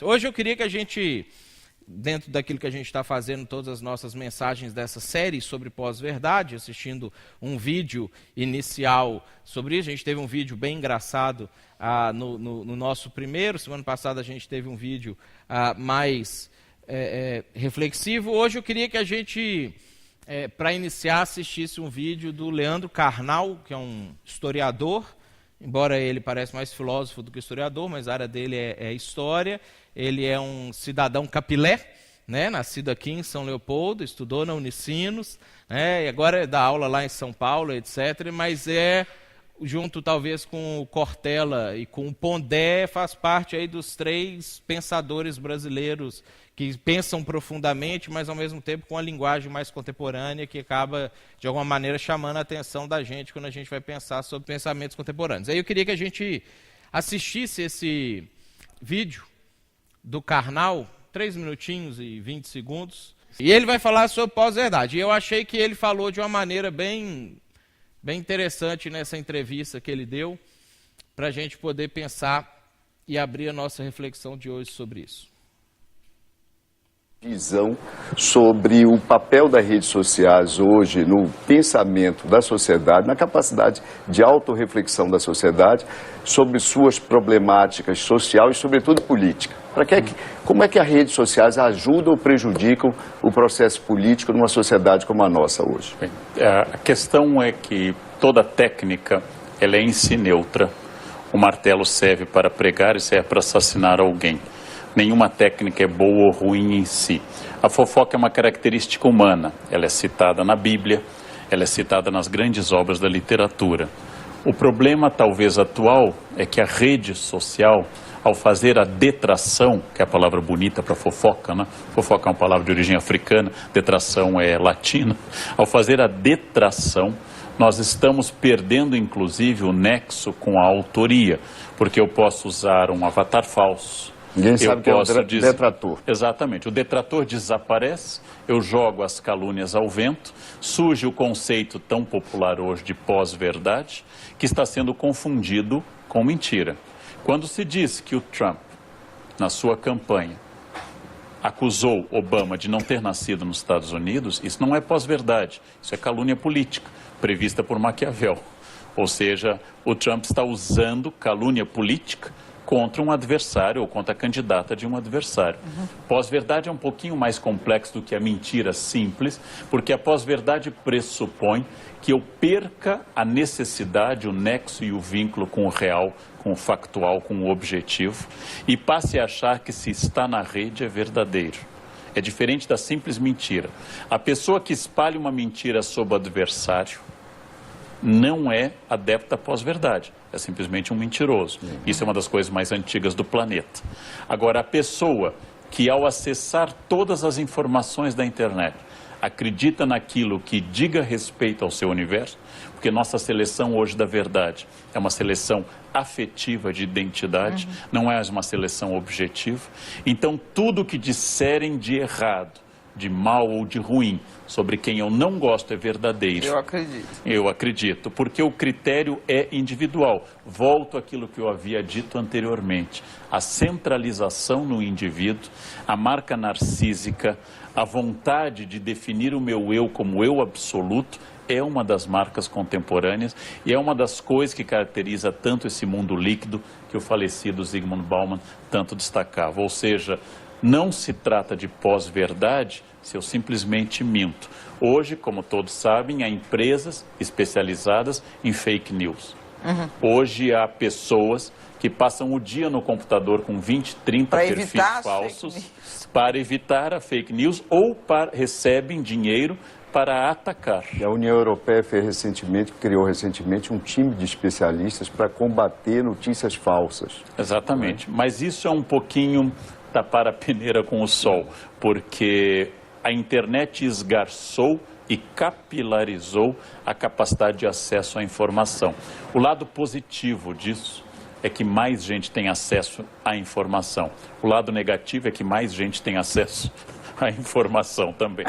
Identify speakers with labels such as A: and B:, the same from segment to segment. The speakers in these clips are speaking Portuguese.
A: Hoje eu queria que a gente, dentro daquilo que a gente está fazendo, todas as nossas mensagens dessa série sobre pós-verdade, assistindo um vídeo inicial sobre isso. A gente teve um vídeo bem engraçado no nosso primeiro. Semana passada a gente teve um vídeo mais reflexivo. Hoje eu queria que a gente, para iniciar, assistisse um vídeo do Leandro Carnal, que é um historiador. Embora ele pareça mais filósofo do que historiador, mas a área dele é história. Ele é um cidadão capilé, né, nascido aqui em São Leopoldo, estudou na Unicinos, né, e agora dá aula lá em São Paulo, etc. Mas junto talvez com o Cortella e com o Pondé, faz parte aí dos três pensadores brasileiros que pensam profundamente, mas ao mesmo tempo com a linguagem mais contemporânea, que acaba, de alguma maneira, chamando a atenção da gente quando a gente vai pensar sobre pensamentos contemporâneos. Aí eu queria que a gente assistisse esse vídeo do Carnal, 3 minutinhos e 20 segundos, e ele vai falar sobre pós-verdade. E eu achei que ele falou de uma maneira bem interessante nessa entrevista que ele deu, para a gente poder pensar e abrir a nossa reflexão de hoje sobre isso.
B: Visão sobre o papel das redes sociais hoje no pensamento da sociedade, na capacidade de autorreflexão da sociedade sobre suas problemáticas sociais e, sobretudo, política. Como é que as redes sociais ajudam ou prejudicam o processo político numa sociedade como a nossa hoje?
C: Bem, a questão é que toda técnica ela é em si neutra. O martelo serve para pregar e serve para assassinar alguém. Nenhuma técnica é boa ou ruim em si. A fofoca é uma característica humana. Ela é citada na Bíblia, ela é citada nas grandes obras da literatura. O problema, talvez atual, é que a rede social, ao fazer a detração, que é a palavra bonita para fofoca, né? Fofoca é uma palavra de origem africana, detração é latina. Ao fazer a detração, nós estamos perdendo, inclusive, o nexo com a autoria, porque eu posso usar um avatar falso.
B: Ninguém sabe que é o detrator.
C: Exatamente. O detrator desaparece, eu jogo as calúnias ao vento, surge o conceito tão popular hoje de pós-verdade, que está sendo confundido com mentira. Quando se diz que o Trump, na sua campanha, acusou Obama de não ter nascido nos Estados Unidos, isso não é pós-verdade, isso é calúnia política, prevista por Maquiavel. Ou seja, o Trump está usando calúnia política contra um adversário ou contra a candidata de um adversário. Pós-verdade é um pouquinho mais complexo do que a mentira simples, porque a pós-verdade pressupõe que eu perca a necessidade, o nexo e o vínculo com o real, com o factual, com o objetivo, e passe a achar que se está na rede é verdadeiro. É diferente da simples mentira. A pessoa que espalha uma mentira sobre o adversário não é adepta à pós-verdade, é simplesmente um mentiroso. Isso é uma das coisas mais antigas do planeta. Agora, a pessoa que, ao acessar todas as informações da internet, acredita naquilo que diga respeito ao seu universo, porque nossa seleção hoje da verdade é uma seleção afetiva de identidade, não é uma seleção objetiva. Então, tudo que disserem de errado, de mal ou de ruim, sobre quem eu não gosto é verdadeiro.
D: Eu acredito.
C: Eu acredito, porque o critério é individual. Volto àquilo que eu havia dito anteriormente. A centralização no indivíduo, a marca narcísica, a vontade de definir o meu eu como eu absoluto, é uma das marcas contemporâneas e é uma das coisas que caracteriza tanto esse mundo líquido que o falecido Zygmunt Bauman tanto destacava. Ou seja, não se trata de pós-verdade se eu simplesmente minto. Hoje, como todos sabem, há empresas especializadas em fake news. Hoje há pessoas que passam o dia no computador com 20, 30 perfis falsos para evitar a fake news ou recebem dinheiro para atacar.
B: E a União Europeia criou recentemente um time de especialistas para combater notícias falsas.
C: Exatamente, mas isso é um pouquinho tapar a peneira com o sol, porque a internet esgarçou e capilarizou a capacidade de acesso à informação. O lado positivo disso é que mais gente tem acesso à informação. O lado negativo é que mais gente tem acesso à informação também.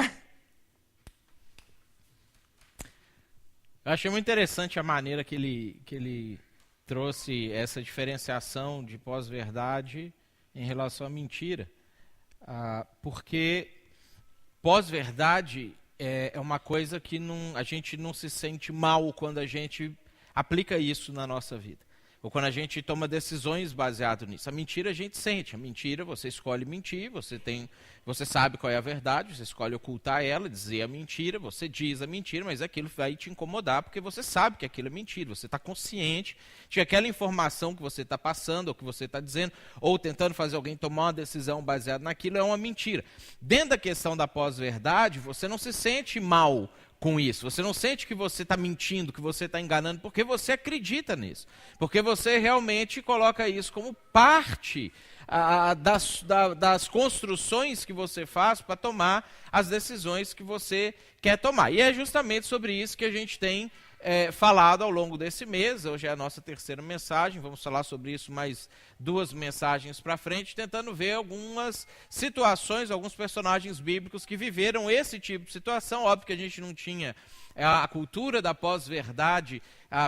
A: Eu achei muito interessante a maneira que ele trouxe essa diferenciação de pós-verdade em relação à mentira, porque pós-verdade é uma coisa que a gente não se sente mal quando a gente aplica isso na nossa vida. Ou quando a gente toma decisões baseadas nisso. A mentira a gente sente. A mentira, você escolhe mentir, você sabe qual é a verdade, você escolhe ocultar ela, dizer a mentira, você diz a mentira, mas aquilo vai te incomodar porque você sabe que aquilo é mentira. Você está consciente de que aquela informação que você está passando, ou que você está dizendo, ou tentando fazer alguém tomar uma decisão baseada naquilo, é uma mentira. Dentro da questão da pós-verdade, você não se sente mal com isso. Você não sente que você está mentindo, que você está enganando, porque você acredita nisso. Porque você realmente coloca isso como parte das construções que você faz para tomar as decisões que você quer tomar. E é justamente sobre isso que a gente tem falado ao longo desse mês. Hoje é a nossa terceira mensagem, vamos falar sobre isso mais 2 mensagens para frente, tentando ver algumas situações, alguns personagens bíblicos que viveram esse tipo de situação. Óbvio que a gente não tinha a cultura da pós-verdade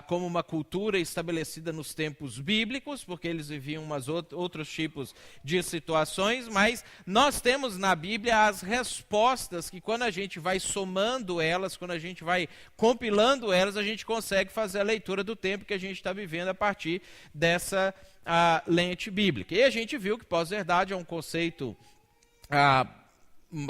A: como uma cultura estabelecida nos tempos bíblicos, porque eles viviam outros tipos de situações, mas nós temos na Bíblia as respostas que, quando a gente vai somando elas, quando a gente vai compilando elas, a gente consegue fazer a leitura do tempo que a gente está vivendo a partir dessa lente bíblica. E a gente viu que pós-verdade é um conceito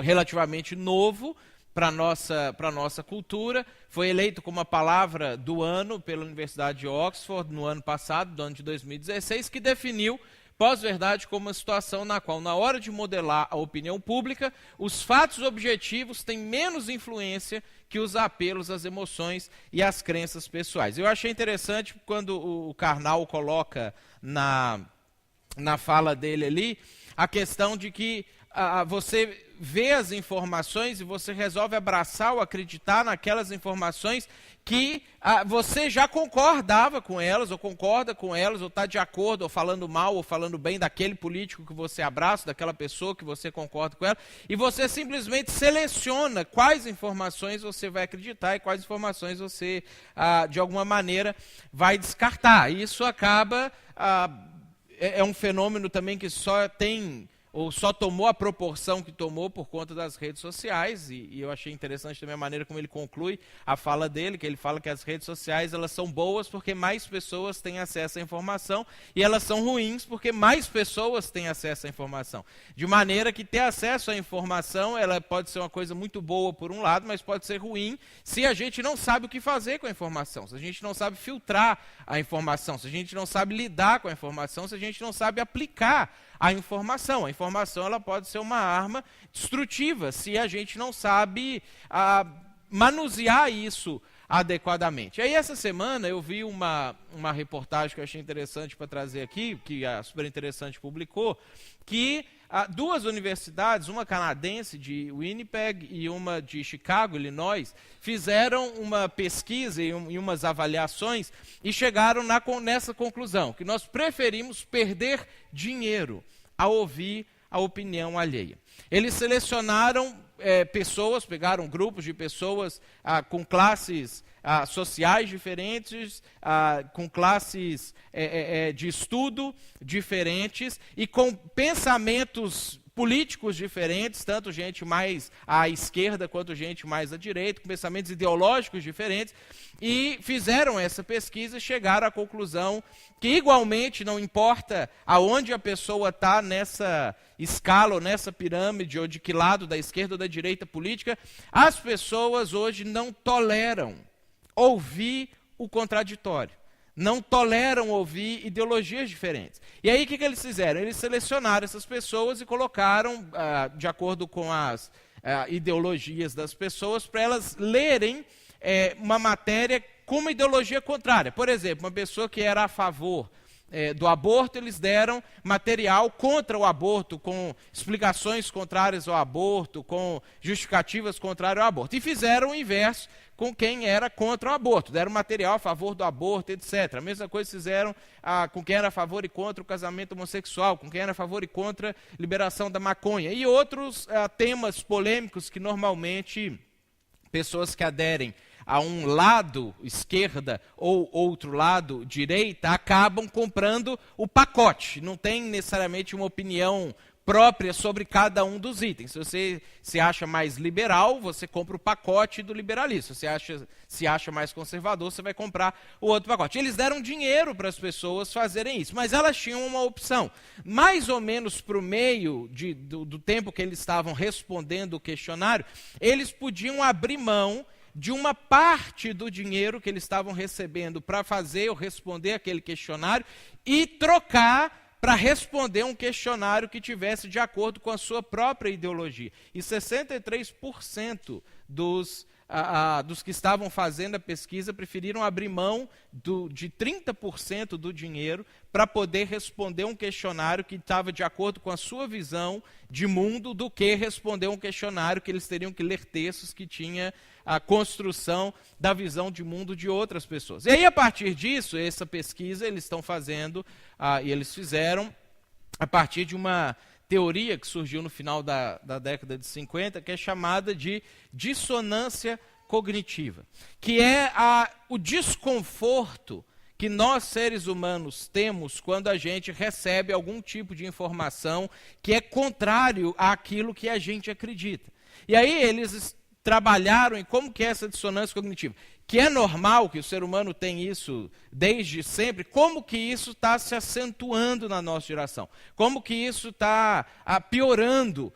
A: relativamente novo para a nossa cultura. Foi eleito como a palavra do ano pela Universidade de Oxford no ano passado, no ano de 2016, que definiu pós-verdade como uma situação na qual, na hora de modelar a opinião pública, os fatos objetivos têm menos influência que os apelos às emoções e às crenças pessoais. Eu achei interessante quando o Karnal coloca na fala dele ali a questão de que você vê as informações e você resolve abraçar ou acreditar naquelas informações que você já concordava com elas, ou concorda com elas, ou está de acordo, ou falando mal, ou falando bem daquele político que você abraça, daquela pessoa que você concorda com ela, e você simplesmente seleciona quais informações você vai acreditar e quais informações você, de alguma maneira, vai descartar. E isso acaba, é um fenômeno também que só tem, ou só tomou a proporção que tomou por conta das redes sociais, e eu achei interessante também a maneira como ele conclui a fala dele, que ele fala que as redes sociais elas são boas porque mais pessoas têm acesso à informação, e elas são ruins porque mais pessoas têm acesso à informação. De maneira que ter acesso à informação, ela pode ser uma coisa muito boa por um lado, mas pode ser ruim se a gente não sabe o que fazer com a informação, se a gente não sabe filtrar a informação, se a gente não sabe lidar com a informação, se a gente não sabe aplicar a informação. A informação ela pode ser uma arma destrutiva se a gente não sabe manusear isso adequadamente. Aí essa semana eu vi uma reportagem que eu achei interessante para trazer aqui, que a Super Interessante publicou, que 2 universidades, uma canadense de Winnipeg e uma de Chicago, Illinois, fizeram uma pesquisa e umas avaliações e chegaram nessa conclusão, que nós preferimos perder dinheiro a ouvir a opinião alheia. Eles selecionaram pessoas, pegaram grupos de pessoas com classes sociais diferentes, com classes de estudo diferentes e com pensamentos políticos diferentes, tanto gente mais à esquerda quanto gente mais à direita, com pensamentos ideológicos diferentes, e fizeram essa pesquisa e chegaram à conclusão que, igualmente, não importa aonde a pessoa está nessa escala ou nessa pirâmide, ou de que lado, da esquerda ou da direita política, as pessoas hoje não toleram ouvir o contraditório. Não toleram ouvir ideologias diferentes. E aí o que eles fizeram? Eles selecionaram essas pessoas e colocaram, de acordo com as ideologias das pessoas, para elas lerem uma matéria com uma ideologia contrária. Por exemplo, uma pessoa que era a favor do aborto, eles deram material contra o aborto, com explicações contrárias ao aborto, com justificativas contrárias ao aborto. E fizeram o inverso com quem era contra o aborto. Deram material a favor do aborto, etc. A mesma coisa fizeram com quem era a favor e contra o casamento homossexual, com quem era a favor e contra a liberação da maconha. E outros temas polêmicos que normalmente pessoas que aderem a um lado, esquerda, ou outro lado, direita, acabam comprando o pacote. Não tem necessariamente uma opinião própria sobre cada um dos itens. Se você se acha mais liberal, você compra o pacote do liberalismo. Se você se acha mais conservador, você vai comprar o outro pacote. Eles deram dinheiro para as pessoas fazerem isso, mas elas tinham uma opção. Mais ou menos para o meio do tempo que eles estavam respondendo o questionário, eles podiam abrir mão de uma parte do dinheiro que eles estavam recebendo para fazer ou responder aquele questionário e trocar para responder um questionário que tivesse de acordo com a sua própria ideologia. E 63% dos que estavam fazendo a pesquisa preferiram abrir mão de 30% do dinheiro para poder responder um questionário que estava de acordo com a sua visão de mundo, do que responder um questionário que eles teriam que ler textos que tinha a construção da visão de mundo de outras pessoas. E aí, a partir disso, essa pesquisa eles estão fazendo, e eles fizeram a partir de uma teoria que surgiu no final da década de 50, que é chamada de dissonância cognitiva, que é o desconforto que nós, seres humanos, temos quando a gente recebe algum tipo de informação que é contrário àquilo que a gente acredita. E aí eles trabalharam em como que é essa dissonância cognitiva, que é normal que o ser humano tem isso desde sempre, como que isso está se acentuando na nossa geração, como que isso está piorando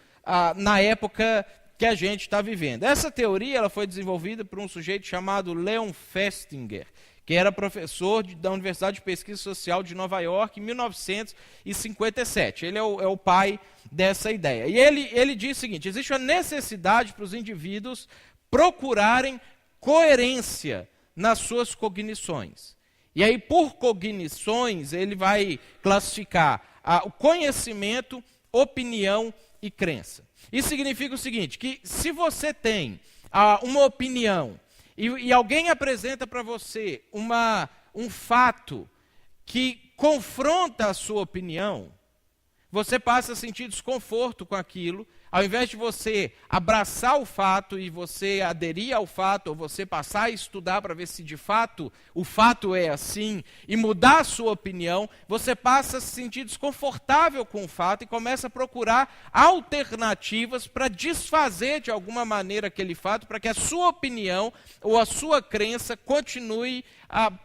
A: na época que a gente está vivendo. Essa teoria ela foi desenvolvida por um sujeito chamado Leon Festinger, que era professor da Universidade de Pesquisa Social de Nova York em 1957. Ele é o pai dessa ideia. E ele diz o seguinte: existe uma necessidade para os indivíduos procurarem coerência nas suas cognições. E aí, por cognições, ele vai classificar o conhecimento, opinião e crença. Isso significa o seguinte, que se você tem uma opinião e alguém apresenta para você um fato que confronta a sua opinião, você passa a sentir desconforto com aquilo. Ao invés de você abraçar o fato e você aderir ao fato, ou você passar a estudar para ver se de fato o fato é assim, e mudar a sua opinião, você passa a se sentir desconfortável com o fato e começa a procurar alternativas para desfazer de alguma maneira aquele fato, para que a sua opinião ou a sua crença continue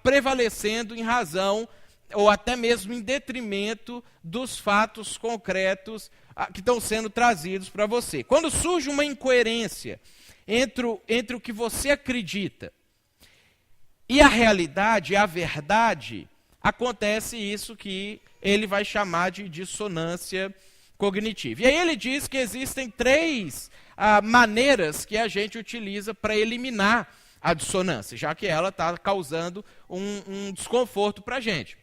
A: prevalecendo em razão ou até mesmo em detrimento dos fatos concretos que estão sendo trazidos para você. Quando surge uma incoerência entre o que você acredita e a realidade, a verdade, acontece isso que ele vai chamar de dissonância cognitiva. E aí ele diz que existem 3 maneiras que a gente utiliza para eliminar a dissonância, já que ela está causando um desconforto para a gente.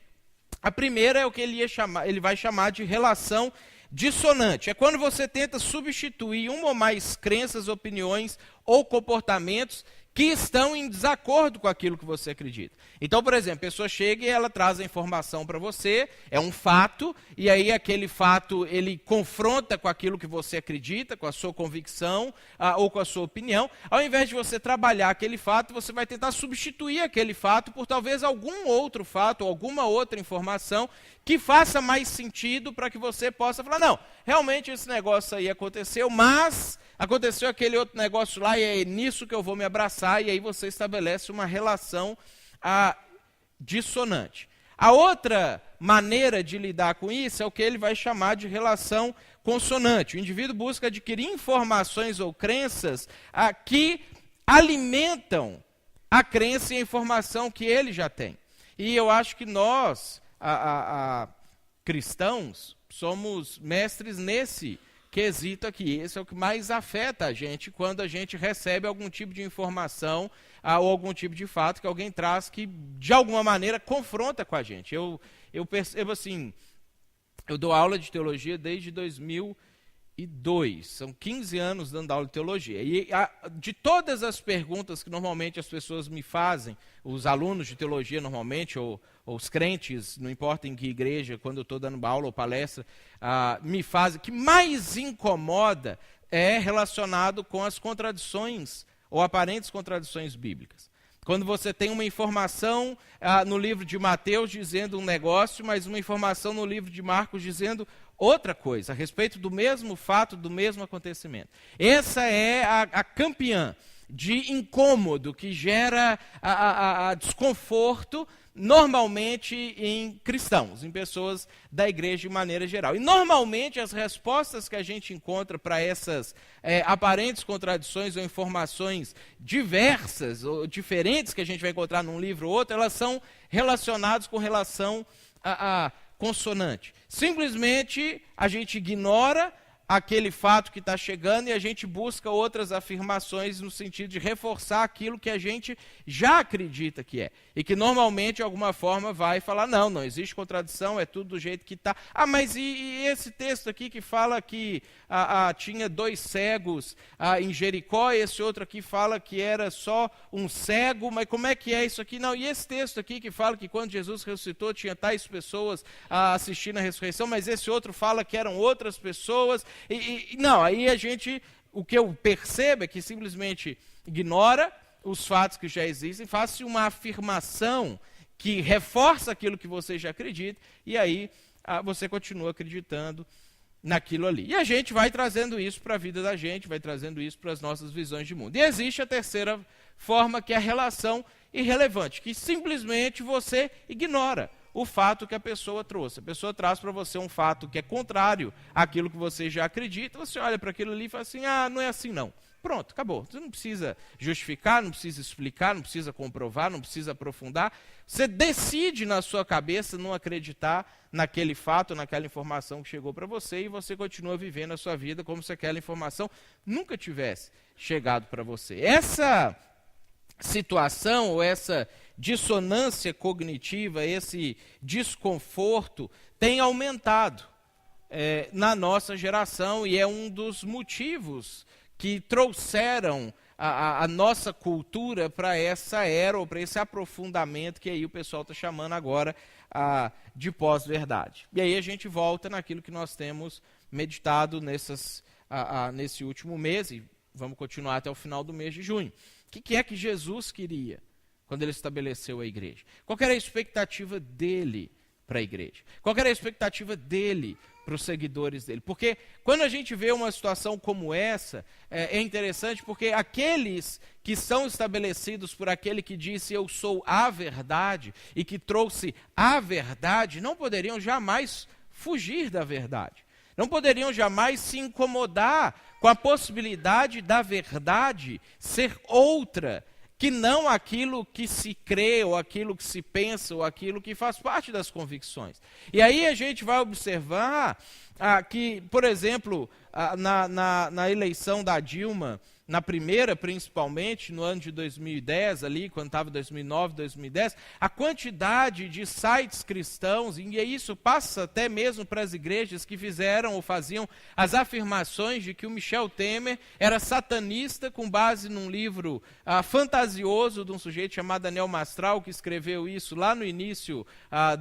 A: A primeira é o que ele vai chamar de relação dissonante. É quando você tenta substituir uma ou mais crenças, opiniões ou comportamentos que estão em desacordo com aquilo que você acredita. Então, por exemplo, a pessoa chega e ela traz a informação para você, é um fato, e aí aquele fato ele confronta com aquilo que você acredita, com a sua convicção ou com a sua opinião. Ao invés de você trabalhar aquele fato, você vai tentar substituir aquele fato por talvez algum outro fato ou alguma outra informação que faça mais sentido para que você possa falar, não, realmente esse negócio aí aconteceu, mas aconteceu aquele outro negócio lá e é nisso que eu vou me abraçar, e aí você estabelece uma relação dissonante. A outra maneira de lidar com isso é o que ele vai chamar de relação consonante. O indivíduo busca adquirir informações ou crenças que alimentam a crença e a informação que ele já tem. E eu acho que nós, cristãos, somos mestres nesse quesito aqui. Esse é o que mais afeta a gente quando a gente recebe algum tipo de informação ou algum tipo de fato que alguém traz que, de alguma maneira, confronta com a gente. Eu percebo assim, eu dou aula de teologia desde 2002, são 15 anos dando aula de teologia. E de todas as perguntas que normalmente as pessoas me fazem, os alunos de teologia normalmente, ou os crentes, não importa em que igreja, quando eu estou dando aula ou palestra, me fazem, que mais incomoda é relacionado com as contradições ou aparentes contradições bíblicas. Quando você tem uma informação no livro de Mateus dizendo um negócio, mas uma informação no livro de Marcos dizendo outra coisa, a respeito do mesmo fato, do mesmo acontecimento. Essa é a campeã de incômodo que gera desconforto, normalmente em cristãos, em pessoas da igreja de maneira geral. E normalmente as respostas que a gente encontra para essas aparentes contradições ou informações diversas ou diferentes que a gente vai encontrar num livro ou outro, elas são relacionadas com relação a consonante. Simplesmente a gente ignora aquele fato que está chegando e a gente busca outras afirmações no sentido de reforçar aquilo que a gente já acredita que é. E que normalmente, de alguma forma, vai falar, não existe contradição, é tudo do jeito que está. Mas e esse texto aqui que fala que tinha 2 cegos em Jericó, e esse outro aqui fala que era só um cego, mas como é que é isso aqui? Não, e esse texto aqui que fala que quando Jesus ressuscitou tinha tais pessoas assistindo a ressurreição, mas esse outro fala que eram outras pessoas. Não, aí o que eu percebo é que simplesmente ignora os fatos que já existem, faz uma afirmação que reforça aquilo que você já acredita, e aí você continua acreditando naquilo ali. E a gente vai trazendo isso para a vida da gente, vai trazendo isso para as nossas visões de mundo. E existe a terceira forma, que é a relação irrelevante, que simplesmente você ignora o fato que a pessoa trouxe. A pessoa traz para você um fato que é contrário àquilo que você já acredita, você olha para aquilo ali e fala assim, não é assim não. Pronto, acabou. Você não precisa justificar, não precisa explicar, não precisa comprovar, não precisa aprofundar. Você decide na sua cabeça não acreditar naquele fato, naquela informação que chegou para você, e você continua vivendo a sua vida como se aquela informação nunca tivesse chegado para você. Essa situação ou essa dissonância cognitiva, esse desconforto tem aumentado na nossa geração, e é um dos motivos que trouxeram a nossa cultura para essa era, ou para esse aprofundamento que aí o pessoal está chamando agora de pós-verdade. E aí a gente volta naquilo que nós temos meditado nesse último mês, e vamos continuar até o final do mês de junho. O que é que Jesus queria quando ele estabeleceu a igreja? Qual era a expectativa dele para a igreja? Qual era a expectativa dele para os seguidores dele? Porque quando a gente vê uma situação como essa, é interessante, porque aqueles que são estabelecidos por aquele que disse eu sou a verdade e que trouxe a verdade, não poderiam jamais fugir da verdade. Não poderiam jamais se incomodar com a possibilidade da verdade ser outra que não aquilo que se crê, ou aquilo que se pensa, ou aquilo que faz parte das convicções. E aí a gente vai observar que, por exemplo, na eleição da Dilma, na primeira principalmente, no ano de 2010, ali, quando estava 2009, 2010, a quantidade de sites cristãos, e isso passa até mesmo para as igrejas que fizeram ou faziam as afirmações de que o Michel Temer era satanista com base num livro fantasioso de um sujeito chamado Daniel Mastral, que escreveu isso lá no início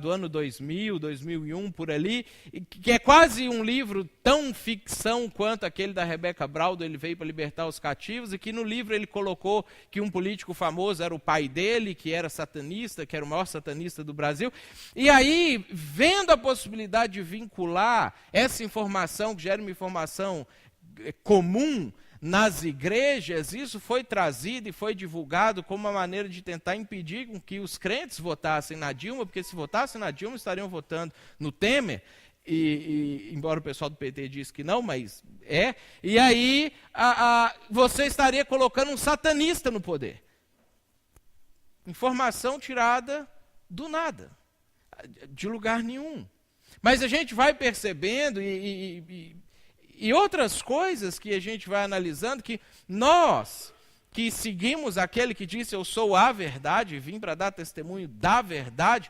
A: do ano 2000, 2001, por ali, que é quase um livro tão ficção quanto aquele da Rebecca Braudo, Ele Veio para Libertar os Cativos, e que no livro ele colocou que um político famoso era o pai dele, que era satanista, que era o maior satanista do Brasil. E aí, vendo a possibilidade de vincular essa informação, que já era uma informação comum nas igrejas, isso foi trazido e foi divulgado como uma maneira de tentar impedir que os crentes votassem na Dilma, porque se votassem na Dilma estariam votando no Temer. E embora o pessoal do PT disse que não, mas e aí você estaria colocando um satanista no poder. Informação tirada do nada, de lugar nenhum. Mas a gente vai percebendo e outras coisas que a gente vai analisando, que nós que seguimos aquele que disse eu sou a verdade, vim para dar testemunho da verdade,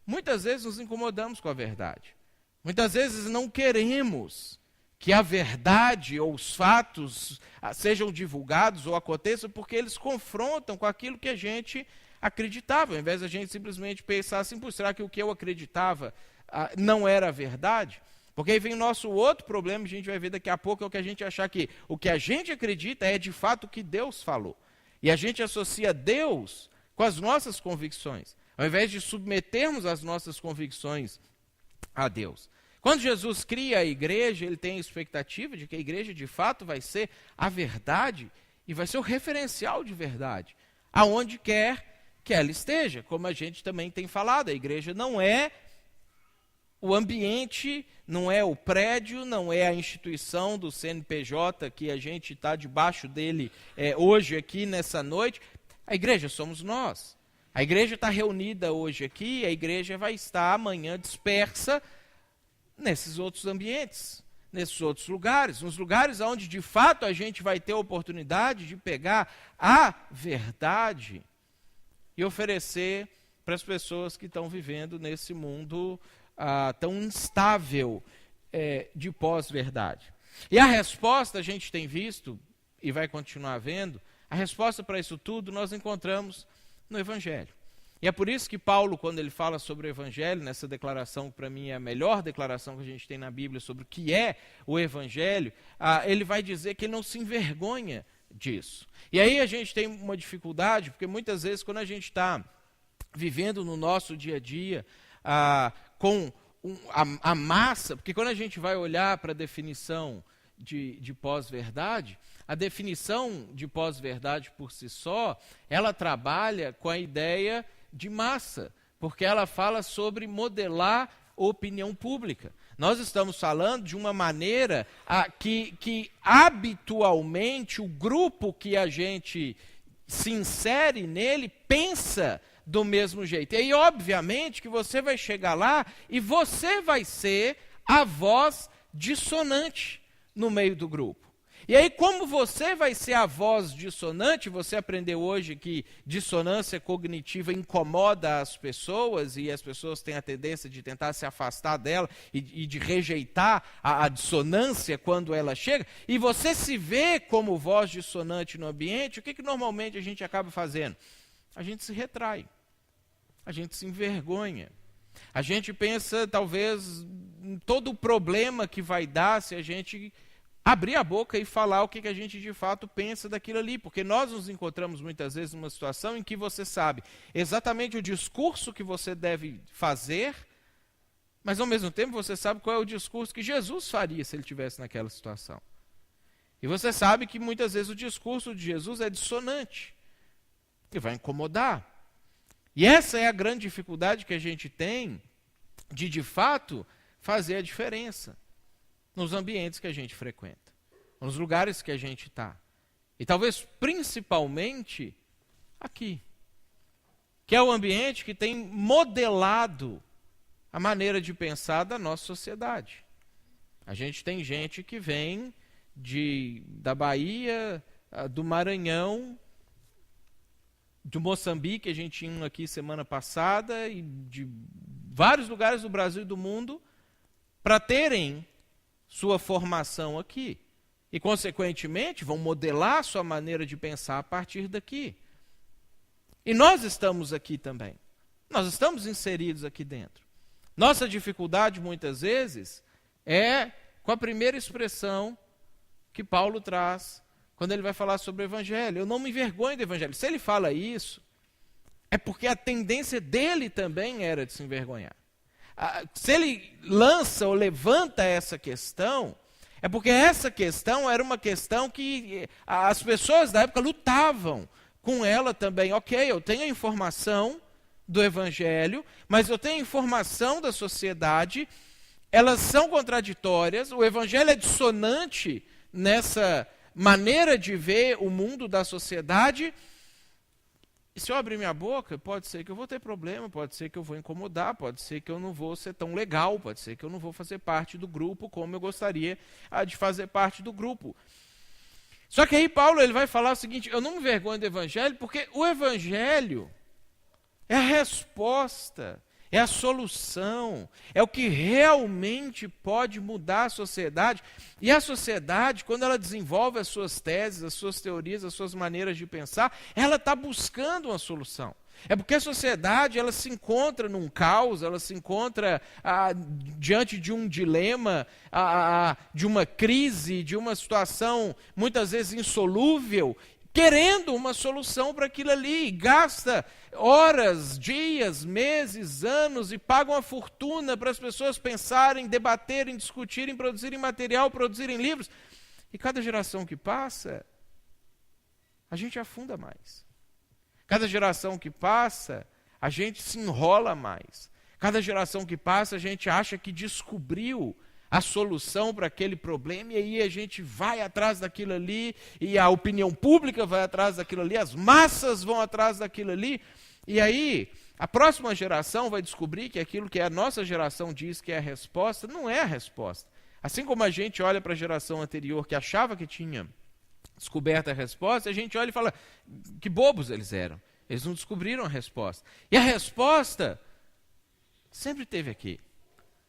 A: muitas vezes nos incomodamos com a verdade. Muitas vezes não queremos que a verdade ou os fatos sejam divulgados ou aconteçam, porque eles confrontam com aquilo que a gente acreditava, ao invés de a gente simplesmente pensar assim, será que o que eu acreditava não era verdade? Porque aí vem o nosso outro problema, a gente vai ver daqui a pouco, é o que a gente achar que o que a gente acredita é de fato o que Deus falou. E a gente associa Deus com com as nossas convicções, ao invés de submetermos as nossas convicções a Deus. Quando Jesus cria a igreja, ele tem a expectativa de que a igreja de fato vai ser a verdade e vai ser o referencial de verdade, aonde quer que ela esteja. Como a gente também tem falado, a igreja não é o ambiente, não é o prédio, não é a instituição do CNPJ que a gente está debaixo dele hoje aqui nessa noite. A igreja somos nós. A igreja está reunida hoje aqui, a igreja vai estar amanhã dispersa nesses outros ambientes, nesses outros lugares, nos lugares onde de fato a gente vai ter a oportunidade de pegar a verdade e oferecer para as pessoas que estão vivendo nesse mundo tão instável de pós-verdade. E a resposta a gente tem visto, e vai continuar vendo, a resposta para isso tudo nós encontramos no Evangelho. E é por isso que Paulo, quando ele fala sobre o Evangelho, nessa declaração que para mim é a melhor declaração que a gente tem na Bíblia sobre o que é o Evangelho, ele vai dizer que ele não se envergonha disso. E aí a gente tem uma dificuldade, porque muitas vezes quando a gente está vivendo no nosso dia a dia, com a massa, porque quando a gente vai olhar para a definição de pós-verdade, a definição de pós-verdade por si só, ela trabalha com a ideia de massa, porque ela fala sobre modelar opinião pública. Nós estamos falando de uma maneira que habitualmente o grupo que a gente se insere nele pensa do mesmo jeito. E aí, obviamente, que você vai chegar lá e você vai ser a voz dissonante no meio do grupo. E aí, como você vai ser a voz dissonante, você aprendeu hoje que dissonância cognitiva incomoda as pessoas e as pessoas têm a tendência de tentar se afastar dela e de rejeitar a dissonância quando ela chega, e você se vê como voz dissonante no ambiente, o que normalmente a gente acaba fazendo? A gente se retrai, a gente se envergonha, a gente pensa talvez em todo o problema que vai dar se a gente abrir a boca e falar o que a gente de fato pensa daquilo ali, porque nós nos encontramos muitas vezes numa situação em que você sabe exatamente o discurso que você deve fazer, mas ao mesmo tempo você sabe qual é o discurso que Jesus faria se ele estivesse naquela situação. E você sabe que muitas vezes o discurso de Jesus é dissonante e vai incomodar. E essa é a grande dificuldade que a gente tem de fato fazer a diferença nos ambientes que a gente frequenta, nos lugares que a gente está. E talvez principalmente aqui, que é o ambiente que tem modelado a maneira de pensar da nossa sociedade. A gente tem gente que vem da Bahia, do Maranhão, de Moçambique, a gente tinha um aqui semana passada, e de vários lugares do Brasil e do mundo, para terem sua formação aqui. E, consequentemente, vão modelar sua maneira de pensar a partir daqui. E nós estamos aqui também. Nós estamos inseridos aqui dentro. Nossa dificuldade, muitas vezes, é com a primeira expressão que Paulo traz quando ele vai falar sobre o Evangelho. Eu não me envergonho do Evangelho. Se ele fala isso, é porque a tendência dele também era de se envergonhar. Se ele lança ou levanta essa questão, é porque essa questão era uma questão que as pessoas da época lutavam com ela também. Ok, eu tenho a informação do Evangelho, mas eu tenho a informação da sociedade, elas são contraditórias, o Evangelho é dissonante nessa maneira de ver o mundo da sociedade. E se eu abrir minha boca, pode ser que eu vou ter problema, pode ser que eu vou incomodar, pode ser que eu não vou ser tão legal, pode ser que eu não vou fazer parte do grupo como eu gostaria de fazer parte do grupo. Só que aí Paulo ele vai falar o seguinte: eu não me envergonho do Evangelho, porque o Evangelho é a resposta, é a solução, é o que realmente pode mudar a sociedade. E a sociedade, quando ela desenvolve as suas teses, as suas teorias, as suas maneiras de pensar, ela está buscando uma solução. É porque a sociedade ela se encontra num caos, ela se encontra diante de um dilema, de uma crise, de uma situação muitas vezes insolúvel, querendo uma solução para aquilo ali, e gasta horas, dias, meses, anos, e paga uma fortuna para as pessoas pensarem, debaterem, discutirem, produzirem material, produzirem livros. E cada geração que passa, a gente afunda mais. Cada geração que passa, a gente se enrola mais. Cada geração que passa, a gente acha que descobriu a solução para aquele problema, e aí a gente vai atrás daquilo ali, e a opinião pública vai atrás daquilo ali, as massas vão atrás daquilo ali, e aí a próxima geração vai descobrir que aquilo que a nossa geração diz que é a resposta, não é a resposta. Assim como a gente olha para a geração anterior que achava que tinha descoberto a resposta, a gente olha e fala, que bobos eles eram. Eles não descobriram a resposta. E a resposta sempre teve aqui.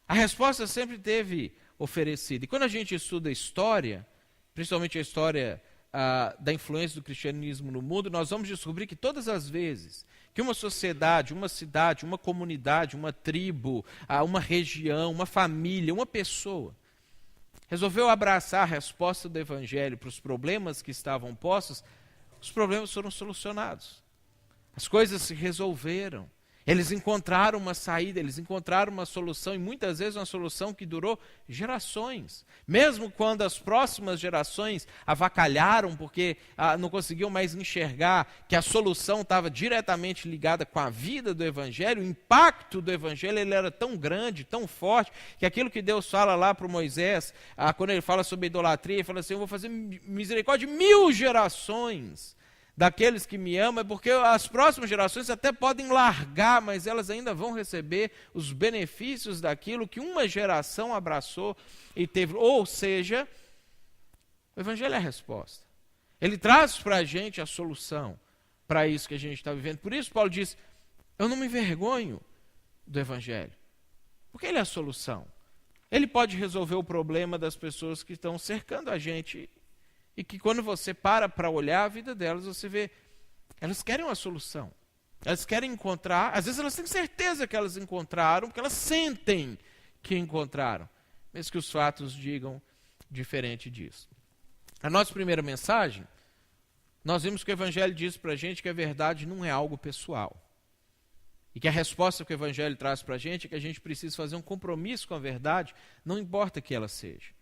A: A resposta sempre teve oferecida. E quando a gente estuda história, principalmente a história da influência do cristianismo no mundo, nós vamos descobrir que todas as vezes que uma sociedade, uma cidade, uma comunidade, uma tribo, uma região, uma família, uma pessoa resolveu abraçar a resposta do Evangelho para os problemas que estavam postos, os problemas foram solucionados. As coisas se resolveram. Eles encontraram uma saída, eles encontraram uma solução, e muitas vezes uma solução que durou gerações. Mesmo quando as próximas gerações avacalharam, porque não conseguiam mais enxergar que a solução estava diretamente ligada com a vida do Evangelho, o impacto do Evangelho ele era tão grande, tão forte, que aquilo que Deus fala lá para Moisés, quando ele fala sobre a idolatria, ele fala assim, eu vou fazer misericórdia de 1000 gerações daqueles que me amam, é porque as próximas gerações até podem largar, mas elas ainda vão receber os benefícios daquilo que uma geração abraçou e teve. Ou seja, o Evangelho é a resposta. Ele traz para a gente a solução para isso que a gente está vivendo. Por isso Paulo diz, eu não me envergonho do Evangelho, porque ele é a solução. Ele pode resolver o problema das pessoas que estão cercando a gente, e que quando você para olhar a vida delas, você vê, elas querem uma solução. Elas querem encontrar, às vezes elas têm certeza que elas encontraram, porque elas sentem que encontraram, mesmo que os fatos digam diferente disso. A nossa primeira mensagem, nós vimos que o Evangelho diz para a gente que a verdade não é algo pessoal. E que a resposta que o Evangelho traz para a gente é que a gente precisa fazer um compromisso com a verdade, não importa que ela seja.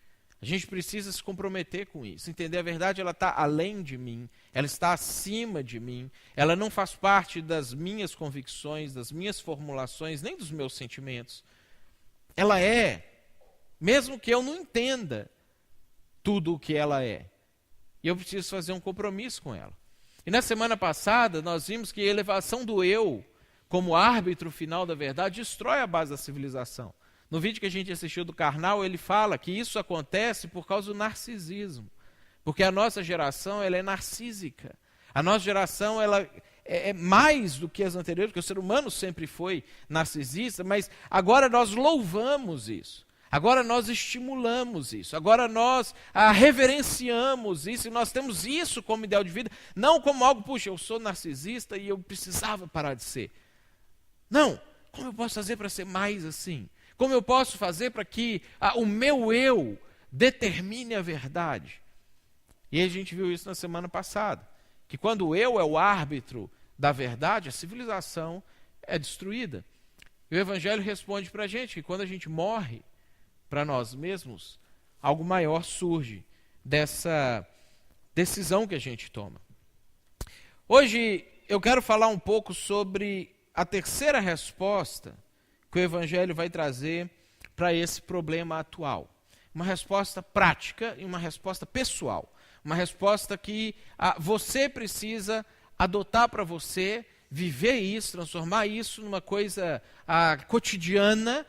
A: A gente precisa se comprometer com isso, entender a verdade, ela está além de mim, ela está acima de mim, ela não faz parte das minhas convicções, das minhas formulações, nem dos meus sentimentos. Ela é, mesmo que eu não entenda tudo o que ela é, e eu preciso fazer um compromisso com ela. E na semana passada nós vimos que a elevação do eu como árbitro final da verdade destrói a base da civilização. No vídeo que a gente assistiu do Karnal, ele fala que isso acontece por causa do narcisismo. Porque a nossa geração ela é narcísica. A nossa geração ela é mais do que as anteriores, porque o ser humano sempre foi narcisista, mas agora nós louvamos isso. Agora nós estimulamos isso. Agora nós reverenciamos isso. E nós temos isso como ideal de vida. Não como algo, puxa, eu sou narcisista e eu precisava parar de ser. Não. Como eu posso fazer para ser mais assim? Como eu posso fazer para que o meu eu determine a verdade? E a gente viu isso na semana passada. Que quando o eu é o árbitro da verdade, a civilização é destruída. E o Evangelho responde para a gente que quando a gente morre para nós mesmos, algo maior surge dessa decisão que a gente toma. Hoje eu quero falar um pouco sobre a terceira resposta que o Evangelho vai trazer para esse problema atual. Uma resposta prática e uma resposta pessoal. Uma resposta que você precisa adotar para você, viver isso, transformar isso numa coisa cotidiana.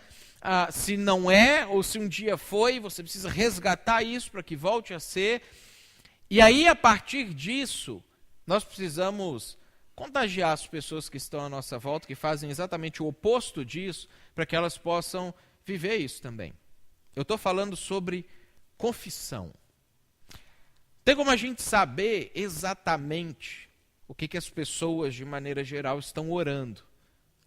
A: Se não é, ou se um dia foi, você precisa resgatar isso para que volte a ser. E aí, a partir disso, nós precisamos contagiar as pessoas que estão à nossa volta, que fazem exatamente o oposto disso, para que elas possam viver isso também. Eu estou falando sobre confissão. Tem como a gente saber exatamente o que as pessoas, de maneira geral, estão orando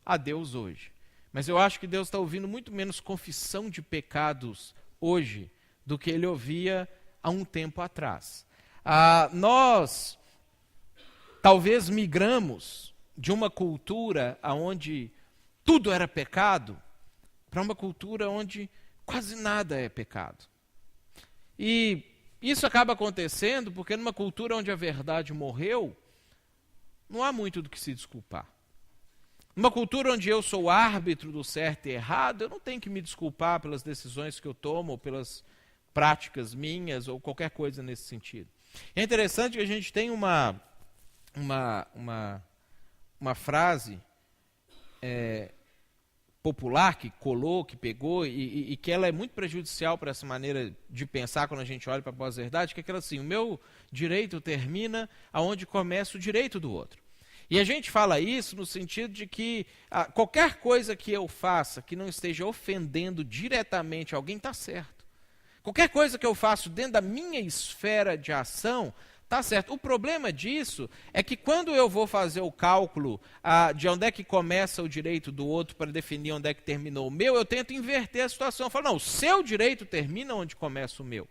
A: a Deus hoje. Mas eu acho que Deus está ouvindo muito menos confissão de pecados hoje do que Ele ouvia há um tempo atrás. Nós talvez migramos de uma cultura onde tudo era pecado para uma cultura onde quase nada é pecado. E isso acaba acontecendo porque numa cultura onde a verdade morreu, não há muito do que se desculpar. Numa cultura onde eu sou árbitro do certo e errado, eu não tenho que me desculpar pelas decisões que eu tomo, ou pelas práticas minhas, ou qualquer coisa nesse sentido. É interessante que a gente tem uma frase popular que colou, que pegou, e que ela é muito prejudicial para essa maneira de pensar quando a gente olha para a pós-verdade, que é aquela assim: o meu direito termina aonde começa o direito do outro. E a gente fala isso no sentido de que qualquer coisa que eu faça que não esteja ofendendo diretamente alguém está certo. Qualquer coisa que eu faço dentro da minha esfera de ação está certo. O problema disso é que quando eu vou fazer o cálculo de onde é que começa o direito do outro para definir onde é que terminou o meu, eu tento inverter a situação. Eu falo, não, o seu direito termina onde começa o meu.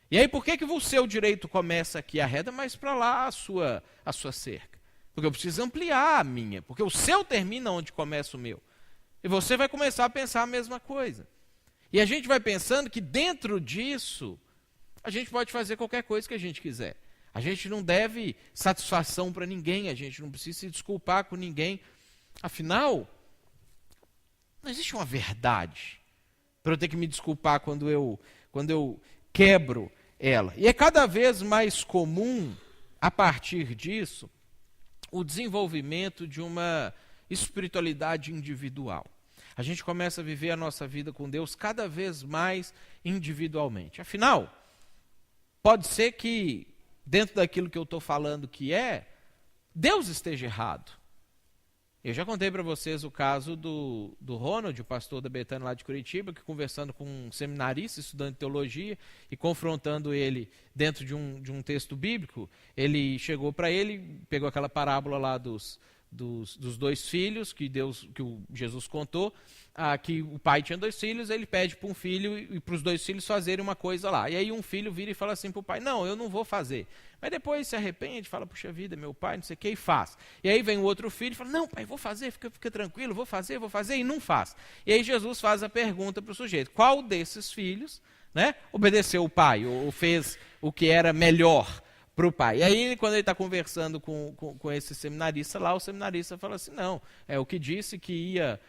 A: E aí por que o seu direito começa aqui? Arreda mais para lá a sua cerca. Porque eu preciso ampliar a minha, porque o seu termina onde começa o meu. E você vai começar a pensar a mesma coisa. E a gente vai pensando que dentro disso, a gente pode fazer qualquer coisa que a gente quiser. A gente não deve satisfação para ninguém, a gente não precisa se desculpar com ninguém. Afinal, não existe uma verdade para eu ter que me desculpar quando eu quebro ela. E é cada vez mais comum, a partir disso, o desenvolvimento de uma espiritualidade individual. A gente começa a viver a nossa vida com Deus cada vez mais individualmente. Afinal, pode ser que, dentro daquilo que eu estou falando que Deus esteja errado. Eu já contei para vocês o caso do Ronald, o pastor da Betânia lá de Curitiba, que conversando com um seminarista, estudante de teologia, e confrontando ele dentro de um texto bíblico, ele chegou para ele, pegou aquela parábola lá dos dois filhos que Jesus contou, que o pai tinha 2 filhos, ele pede para um filho e para os 2 filhos fazerem uma coisa lá. E aí um filho vira e fala assim para o pai, não, eu não vou fazer. Mas depois se arrepende, fala, puxa vida, meu pai, não sei o que, e faz. E aí vem o outro filho e fala, não, pai, vou fazer, fica tranquilo, vou fazer, e não faz. E aí Jesus faz a pergunta para o sujeito, qual desses filhos, né, obedeceu o pai, ou fez o que era melhor para o pai? E aí, quando ele está conversando com esse seminarista lá, o seminarista fala assim, não, o que disse que ia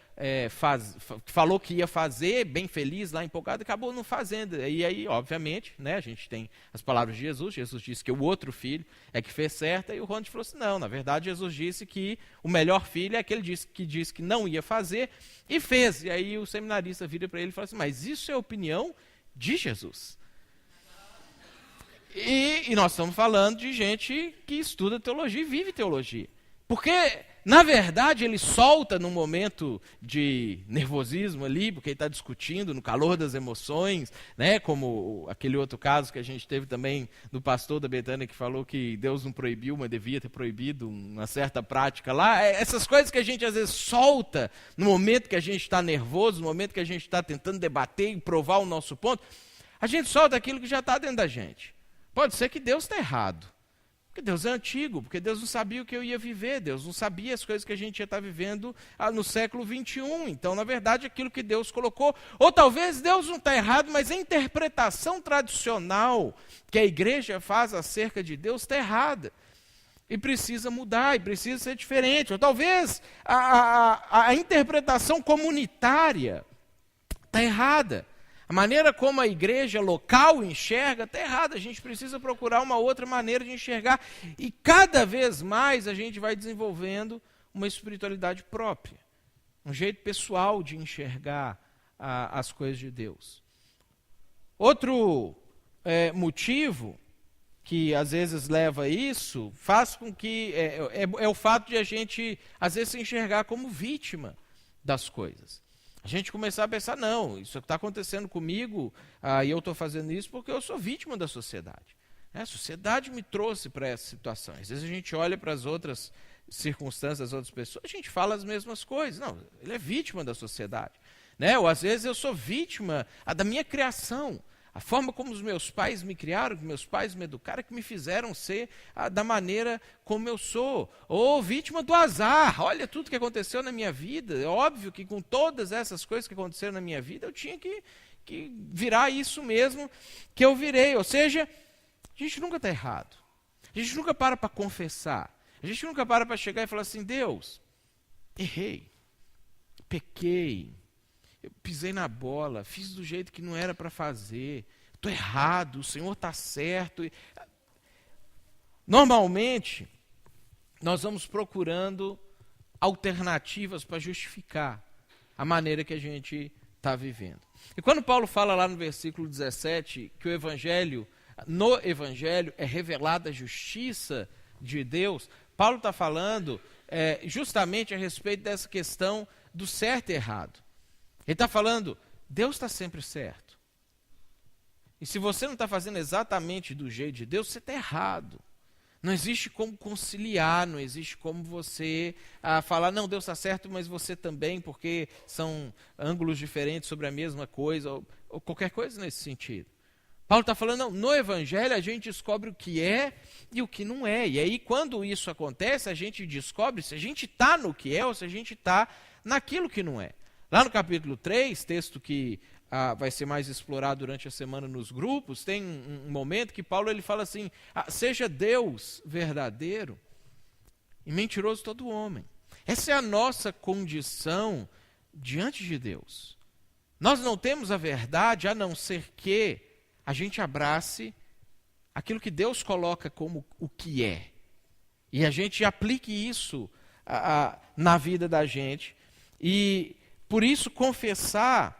A: falou que ia fazer, bem feliz, lá empolgado, acabou não fazendo. E aí, obviamente, né, a gente tem as palavras de Jesus disse que o outro filho é que fez certo, e o Ronald falou assim, não, na verdade Jesus disse que o melhor filho é aquele que disse que não ia fazer e fez. E aí o seminarista vira para ele e fala assim, mas isso é a opinião de Jesus. E nós estamos falando de gente que estuda teologia e vive teologia. Porque, na verdade, ele solta num momento de nervosismo ali, porque ele está discutindo no calor das emoções, né, como aquele outro caso que a gente teve também do pastor da Betânia que falou que Deus não proibiu, mas devia ter proibido uma certa prática lá. Essas coisas que a gente às vezes solta no momento que a gente está nervoso, no momento que a gente está tentando debater e provar o nosso ponto, a gente solta aquilo que já está dentro da gente. Pode ser que Deus está errado, porque Deus é antigo, porque Deus não sabia o que eu ia viver, Deus não sabia as coisas que a gente ia estar vivendo no século 21. Então, na verdade, aquilo que Deus colocou, ou talvez Deus não está errado, mas a interpretação tradicional que a igreja faz acerca de Deus está errada. E precisa mudar, e precisa ser diferente. Ou talvez a interpretação comunitária está errada. A maneira como a igreja local enxerga está errada. A gente precisa procurar uma outra maneira de enxergar. E cada vez mais a gente vai desenvolvendo uma espiritualidade própria. Um jeito pessoal de enxergar as coisas de Deus. Outro motivo que às vezes leva a isso, faz com que é o fato de a gente às vezes se enxergar como vítima das coisas. A gente começar a pensar, não, isso está acontecendo comigo, e eu estou fazendo isso porque eu sou vítima da sociedade. A sociedade me trouxe para essa situação. Às vezes a gente olha para as outras circunstâncias das outras pessoas, a gente fala as mesmas coisas. Não, ele é vítima da sociedade. Né? Ou às vezes eu sou vítima da minha criação. A forma como os meus pais me criaram, que meus pais me educaram, que me fizeram ser da maneira como eu sou. Ou vítima do azar. Olha tudo que aconteceu na minha vida. É óbvio que com todas essas coisas que aconteceram na minha vida, eu tinha que virar isso mesmo que eu virei. Ou seja, a gente nunca está errado. A gente nunca para confessar. A gente nunca para chegar e falar assim, Deus, errei, pequei. Eu pisei na bola, fiz do jeito que não era para fazer, estou errado, o Senhor está certo. Normalmente, nós vamos procurando alternativas para justificar a maneira que a gente está vivendo. E quando Paulo fala lá no versículo 17, que no Evangelho é revelada a justiça de Deus, Paulo está falando justamente a respeito dessa questão do certo e errado. Ele está falando, Deus está sempre certo. E se você não está fazendo exatamente do jeito de Deus, você está errado. Não existe como conciliar, não existe como você falar, não, Deus está certo, mas você também, porque são ângulos diferentes sobre a mesma coisa, ou qualquer coisa nesse sentido. Paulo está falando, não, no Evangelho a gente descobre o que é e o que não é. E aí, quando isso acontece, a gente descobre se a gente está no que é ou se a gente está naquilo que não é. Lá no capítulo 3, texto que vai ser mais explorado durante a semana nos grupos, tem um momento que Paulo ele fala assim, seja Deus verdadeiro e mentiroso todo homem. Essa é a nossa condição diante de Deus. Nós não temos a verdade a não ser que a gente abrace aquilo que Deus coloca como o que é. E a gente aplique isso na vida da gente. E por isso, confessar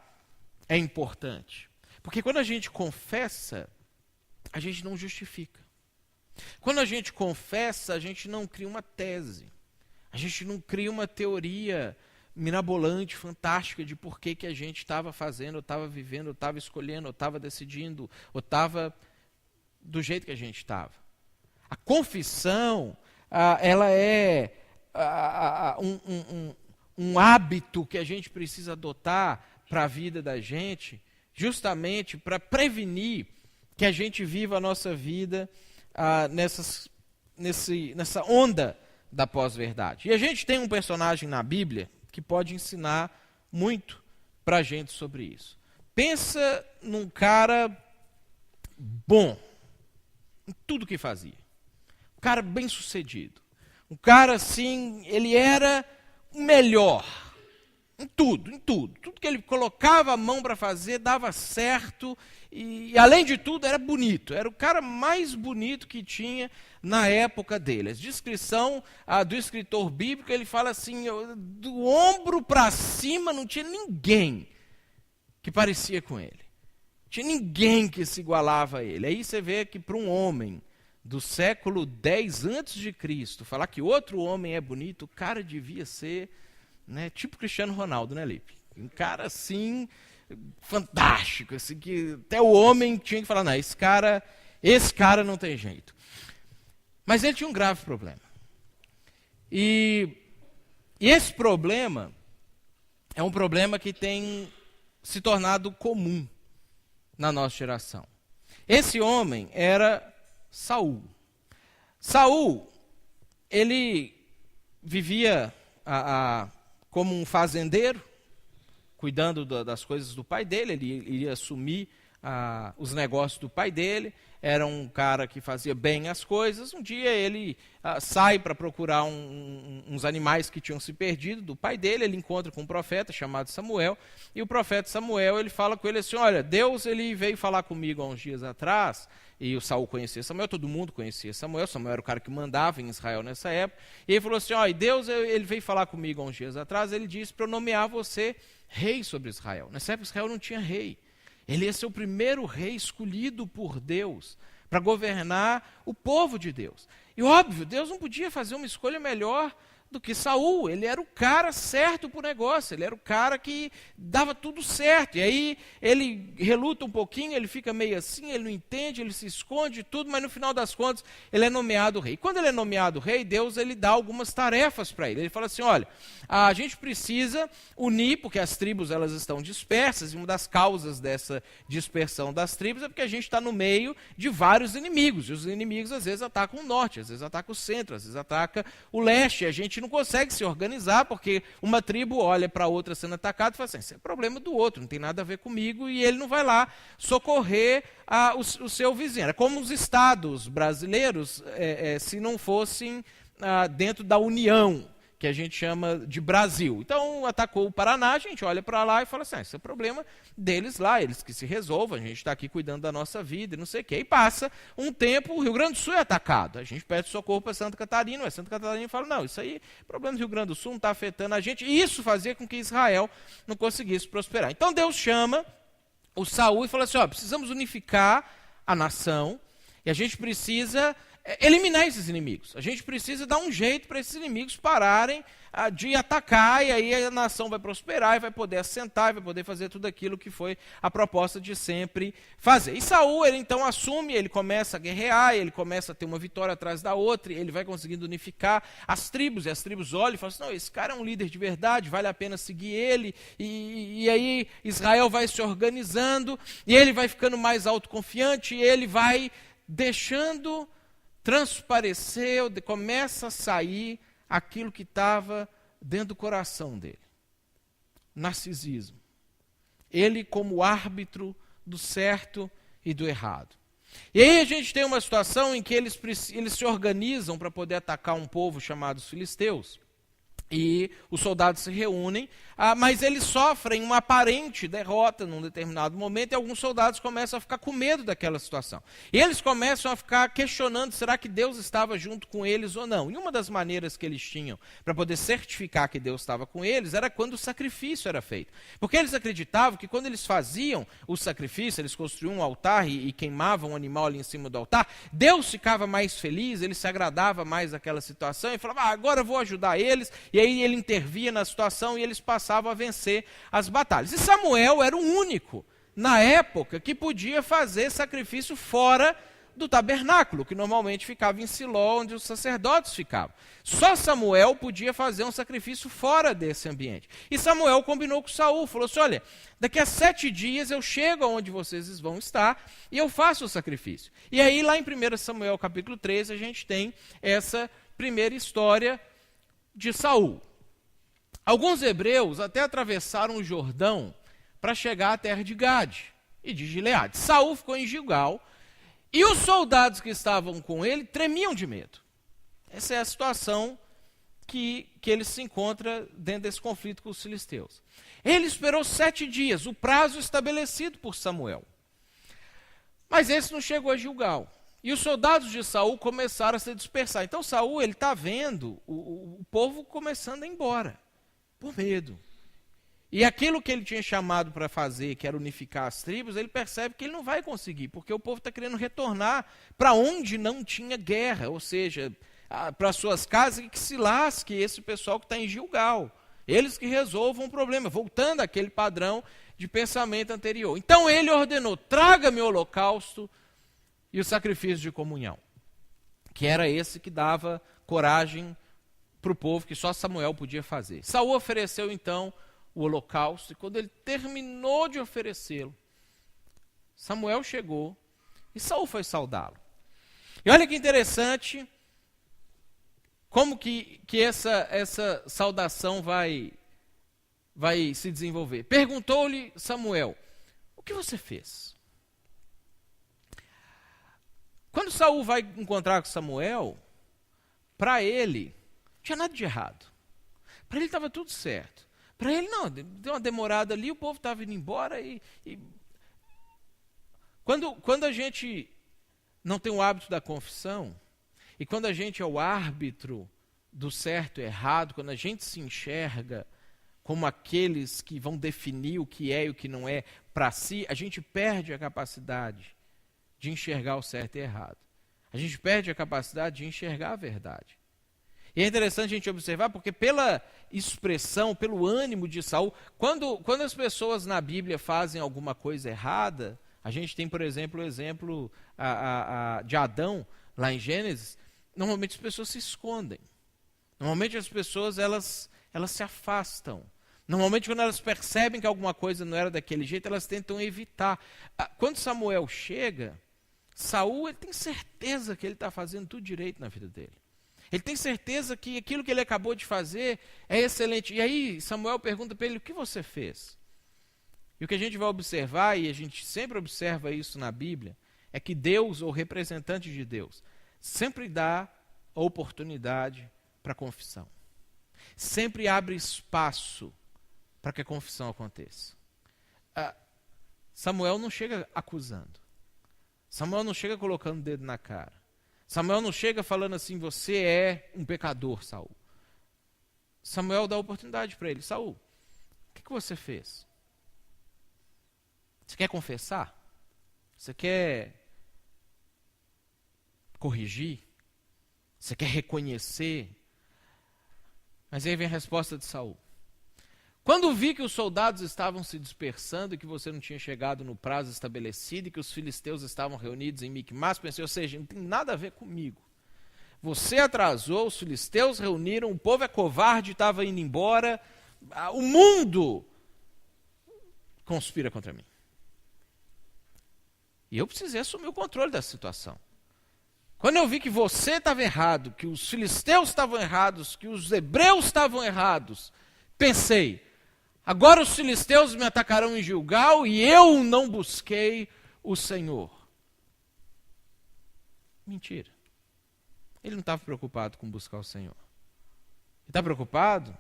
A: é importante. Porque quando a gente confessa, a gente não justifica. Quando a gente confessa, a gente não cria uma tese. A gente não cria uma teoria mirabolante, fantástica, de por que a gente estava fazendo, ou estava vivendo, ou estava escolhendo, ou estava decidindo, ou estava do jeito que a gente estava. A confissão, ela é um hábito que a gente precisa adotar para a vida da gente, justamente para prevenir que a gente viva a nossa vida nessa onda da pós-verdade. E a gente tem um personagem na Bíblia que pode ensinar muito para a gente sobre isso. Pensa num cara bom em tudo que fazia. Um cara bem sucedido. Um cara assim, ele era o melhor em tudo, em tudo. Tudo que ele colocava a mão para fazer dava certo e, além de tudo, era bonito. Era o cara mais bonito que tinha na época dele. A descrição do escritor bíblico, ele fala assim, do ombro para cima não tinha ninguém que parecia com ele. Não tinha ninguém que se igualava a ele. Aí você vê que para um homem do século 10 a.C., falar que outro homem é bonito, o cara devia ser, né, tipo Cristiano Ronaldo, né, Lipe? Um cara assim, fantástico, assim, que até o homem tinha que falar, não, esse cara não tem jeito. Mas ele tinha um grave problema. E esse problema é um problema que tem se tornado comum na nossa geração. Esse homem era Saul. Saul, ele vivia como um fazendeiro, cuidando das coisas do pai dele, ele iria assumir os negócios do pai dele, era um cara que fazia bem as coisas. Um dia ele sai para procurar uns animais que tinham se perdido do pai dele, ele encontra com um profeta chamado Samuel, e o profeta Samuel, ele fala com ele assim, olha, Deus ele veio falar comigo há uns dias atrás, e o Saul conhecia Samuel, todo mundo conhecia Samuel era o cara que mandava em Israel nessa época, e ele falou assim, olha, Deus ele veio falar comigo há uns dias atrás, ele disse para eu nomear você rei sobre Israel. Nessa época Israel não tinha rei. Ele ia ser o primeiro rei escolhido por Deus para governar o povo de Deus. E óbvio, Deus não podia fazer uma escolha melhor do que Saul. Ele era o cara certo para o negócio, ele era o cara que dava tudo certo. E aí ele reluta um pouquinho, ele fica meio assim, ele não entende, ele se esconde tudo, mas no final das contas ele é nomeado rei. Quando ele é nomeado rei, Deus ele dá algumas tarefas para ele. Ele fala assim, olha, a gente precisa unir, porque as tribos elas estão dispersas, e uma das causas dessa dispersão das tribos é porque a gente está no meio de vários inimigos, e os inimigos às vezes atacam o norte, às vezes atacam o centro, às vezes atacam o leste, e a gente não consegue se organizar, porque uma tribo olha para a outra sendo atacada e fala assim, isso é problema do outro, não tem nada a ver comigo, e ele não vai lá socorrer o seu vizinho. Era como os estados brasileiros, se não fossem dentro da União, que a gente chama de Brasil. Então, atacou o Paraná, a gente olha para lá e fala assim, esse é problema deles lá, eles que se resolvam, a gente está aqui cuidando da nossa vida, e não sei o quê. E passa um tempo, o Rio Grande do Sul é atacado. A gente pede socorro para Santa Catarina, mas Santa Catarina fala, não, isso aí, problema do Rio Grande do Sul, não está afetando a gente. E isso fazia com que Israel não conseguisse prosperar. Então, Deus chama o Saul e fala assim, precisamos unificar a nação, e a gente precisa eliminar esses inimigos. A gente precisa dar um jeito para esses inimigos pararem de atacar, e aí a nação vai prosperar, e vai poder assentar, e vai poder fazer tudo aquilo que foi a proposta de sempre fazer. E Saul, ele então assume, ele começa a guerrear, ele começa a ter uma vitória atrás da outra, e ele vai conseguindo unificar as tribos, e as tribos olham e falam assim, não, esse cara é um líder de verdade, vale a pena seguir ele, e aí Israel vai se organizando, e ele vai ficando mais autoconfiante, e ele vai deixando transpareceu, começa a sair aquilo que estava dentro do coração dele. Narcisismo. Ele como árbitro do certo e do errado. E aí a gente tem uma situação em que eles se organizam para poder atacar um povo chamado os filisteus. E os soldados se reúnem, mas eles sofrem uma aparente derrota num determinado momento, e alguns soldados começam a ficar com medo daquela situação. E eles começam a ficar questionando, será que Deus estava junto com eles ou não? E uma das maneiras que eles tinham para poder certificar que Deus estava com eles era quando o sacrifício era feito. Porque eles acreditavam que quando eles faziam o sacrifício, eles construíam um altar e queimavam um animal ali em cima do altar, Deus ficava mais feliz, ele se agradava mais daquela situação e falava, agora eu vou ajudar eles. E aí ele intervia na situação e eles passavam a vencer as batalhas. E Samuel era o único, na época, que podia fazer sacrifício fora do tabernáculo, que normalmente ficava em Siló, onde os sacerdotes ficavam. Só Samuel podia fazer um sacrifício fora desse ambiente. E Samuel combinou com Saul, falou assim, olha, daqui a 7 dias eu chego aonde vocês vão estar e eu faço o sacrifício. E aí lá em 1 Samuel capítulo 13 a gente tem essa primeira história de Saul. Alguns hebreus até atravessaram o Jordão para chegar à terra de Gade e de Gileade. Saul ficou em Gilgal e os soldados que estavam com ele tremiam de medo. Essa é a situação que ele se encontra dentro desse conflito com os filisteus. Ele esperou 7 dias, o prazo estabelecido por Samuel. Mas esse não chegou a Gilgal. E os soldados de Saul começaram a se dispersar. Então Saul está vendo o povo começando a ir embora, por medo. E aquilo que ele tinha chamado para fazer, que era unificar as tribos, ele percebe que ele não vai conseguir, porque o povo está querendo retornar para onde não tinha guerra, ou seja, para suas casas, e que se lasque esse pessoal que está em Gilgal. Eles que resolvam o problema, voltando àquele padrão de pensamento anterior. Então ele ordenou, traga-me o holocausto e o sacrifício de comunhão, que era esse que dava coragem para o povo, que só Samuel podia fazer. Saul ofereceu então o holocausto, e quando ele terminou de oferecê-lo, Samuel chegou e Saul foi saudá-lo. E olha que interessante como que essa saudação vai se desenvolver. Perguntou-lhe Samuel, o que você fez? Quando Saul vai encontrar com Samuel, para ele, não tinha nada de errado. Para ele estava tudo certo. Para ele, não, deu uma demorada ali, o povo estava indo embora. Quando a gente não tem o hábito da confissão, e quando a gente é o árbitro do certo e errado, quando a gente se enxerga como aqueles que vão definir o que é e o que não é para si, a gente perde a capacidade de enxergar o certo e errado. A gente perde a capacidade de enxergar a verdade. E é interessante a gente observar, porque pela expressão, pelo ânimo de Saul, quando as pessoas na Bíblia fazem alguma coisa errada, a gente tem, por exemplo, o exemplo de Adão, lá em Gênesis, normalmente as pessoas se escondem. Normalmente as pessoas elas se afastam. Normalmente quando elas percebem que alguma coisa não era daquele jeito, elas tentam evitar. Quando Samuel chega, Saul ele tem certeza que ele está fazendo tudo direito na vida dele. Ele tem certeza que aquilo que ele acabou de fazer é excelente. E aí Samuel pergunta para ele, o que você fez? E o que a gente vai observar, e a gente sempre observa isso na Bíblia, é que Deus, ou representante de Deus, sempre dá a oportunidade para a confissão. Sempre abre espaço para que a confissão aconteça. Samuel não chega acusando. Samuel não chega colocando o dedo na cara. Samuel não chega falando assim, você é um pecador, Saul. Samuel dá a oportunidade para ele. Saul, o que você fez? Você quer confessar? Você quer corrigir? Você quer reconhecer? Mas aí vem a resposta de Saul. Quando vi que os soldados estavam se dispersando e que você não tinha chegado no prazo estabelecido e que os filisteus estavam reunidos em Micmas, pensei, ou seja, não tem nada a ver comigo. Você atrasou, os filisteus reuniram, o povo é covarde, estava indo embora, o mundo conspira contra mim. E eu precisei assumir o controle dessa situação. Quando eu vi que você estava errado, que os filisteus estavam errados, que os hebreus estavam errados, pensei, agora os filisteus me atacarão em Gilgal e eu não busquei o Senhor. Mentira. Ele não estava preocupado com buscar o Senhor. Ele está preocupado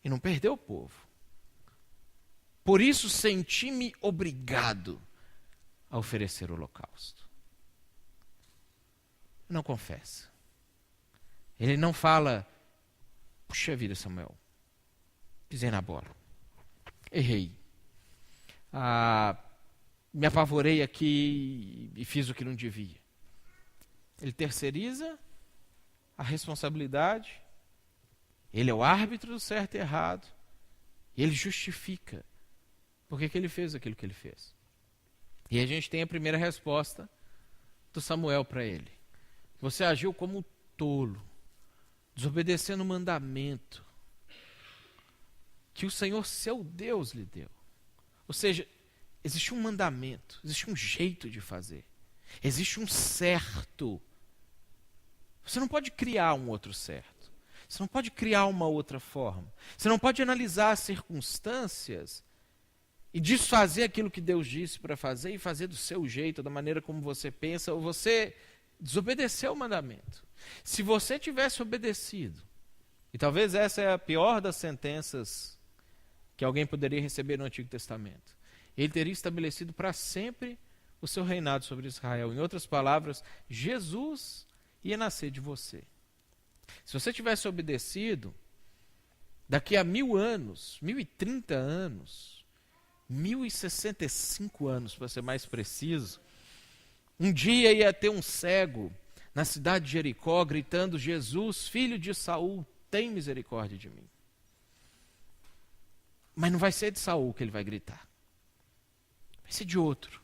A: em não perder o povo. Por isso senti-me obrigado a oferecer o holocausto. Não confessa. Ele não fala, puxa vida, Samuel, pisei na bola, errei, me apavorei aqui e fiz o que não devia. Ele terceiriza a responsabilidade, ele é o árbitro do certo e errado, e ele justifica por que ele fez aquilo que ele fez. E a gente tem a primeira resposta do Samuel para ele. Você agiu como um tolo, desobedecendo o mandamento que o Senhor, seu Deus, lhe deu. Ou seja, existe um mandamento, existe um jeito de fazer, existe um certo. Você não pode criar um outro certo, você não pode criar uma outra forma, você não pode analisar as circunstâncias e desfazer aquilo que Deus disse para fazer e fazer do seu jeito, da maneira como você pensa, ou você desobedeceu o mandamento. Se você tivesse obedecido, e talvez essa é a pior das sentenças que alguém poderia receber no Antigo Testamento, ele teria estabelecido para sempre o seu reinado sobre Israel. Em outras palavras, Jesus ia nascer de você. Se você tivesse obedecido, daqui a 1000 anos, 1030 anos, 1065 anos, para ser mais preciso, um dia ia ter um cego na cidade de Jericó gritando, Jesus, filho de Saul, tem misericórdia de mim. Mas não vai ser de Saul que ele vai gritar. Vai ser de outro.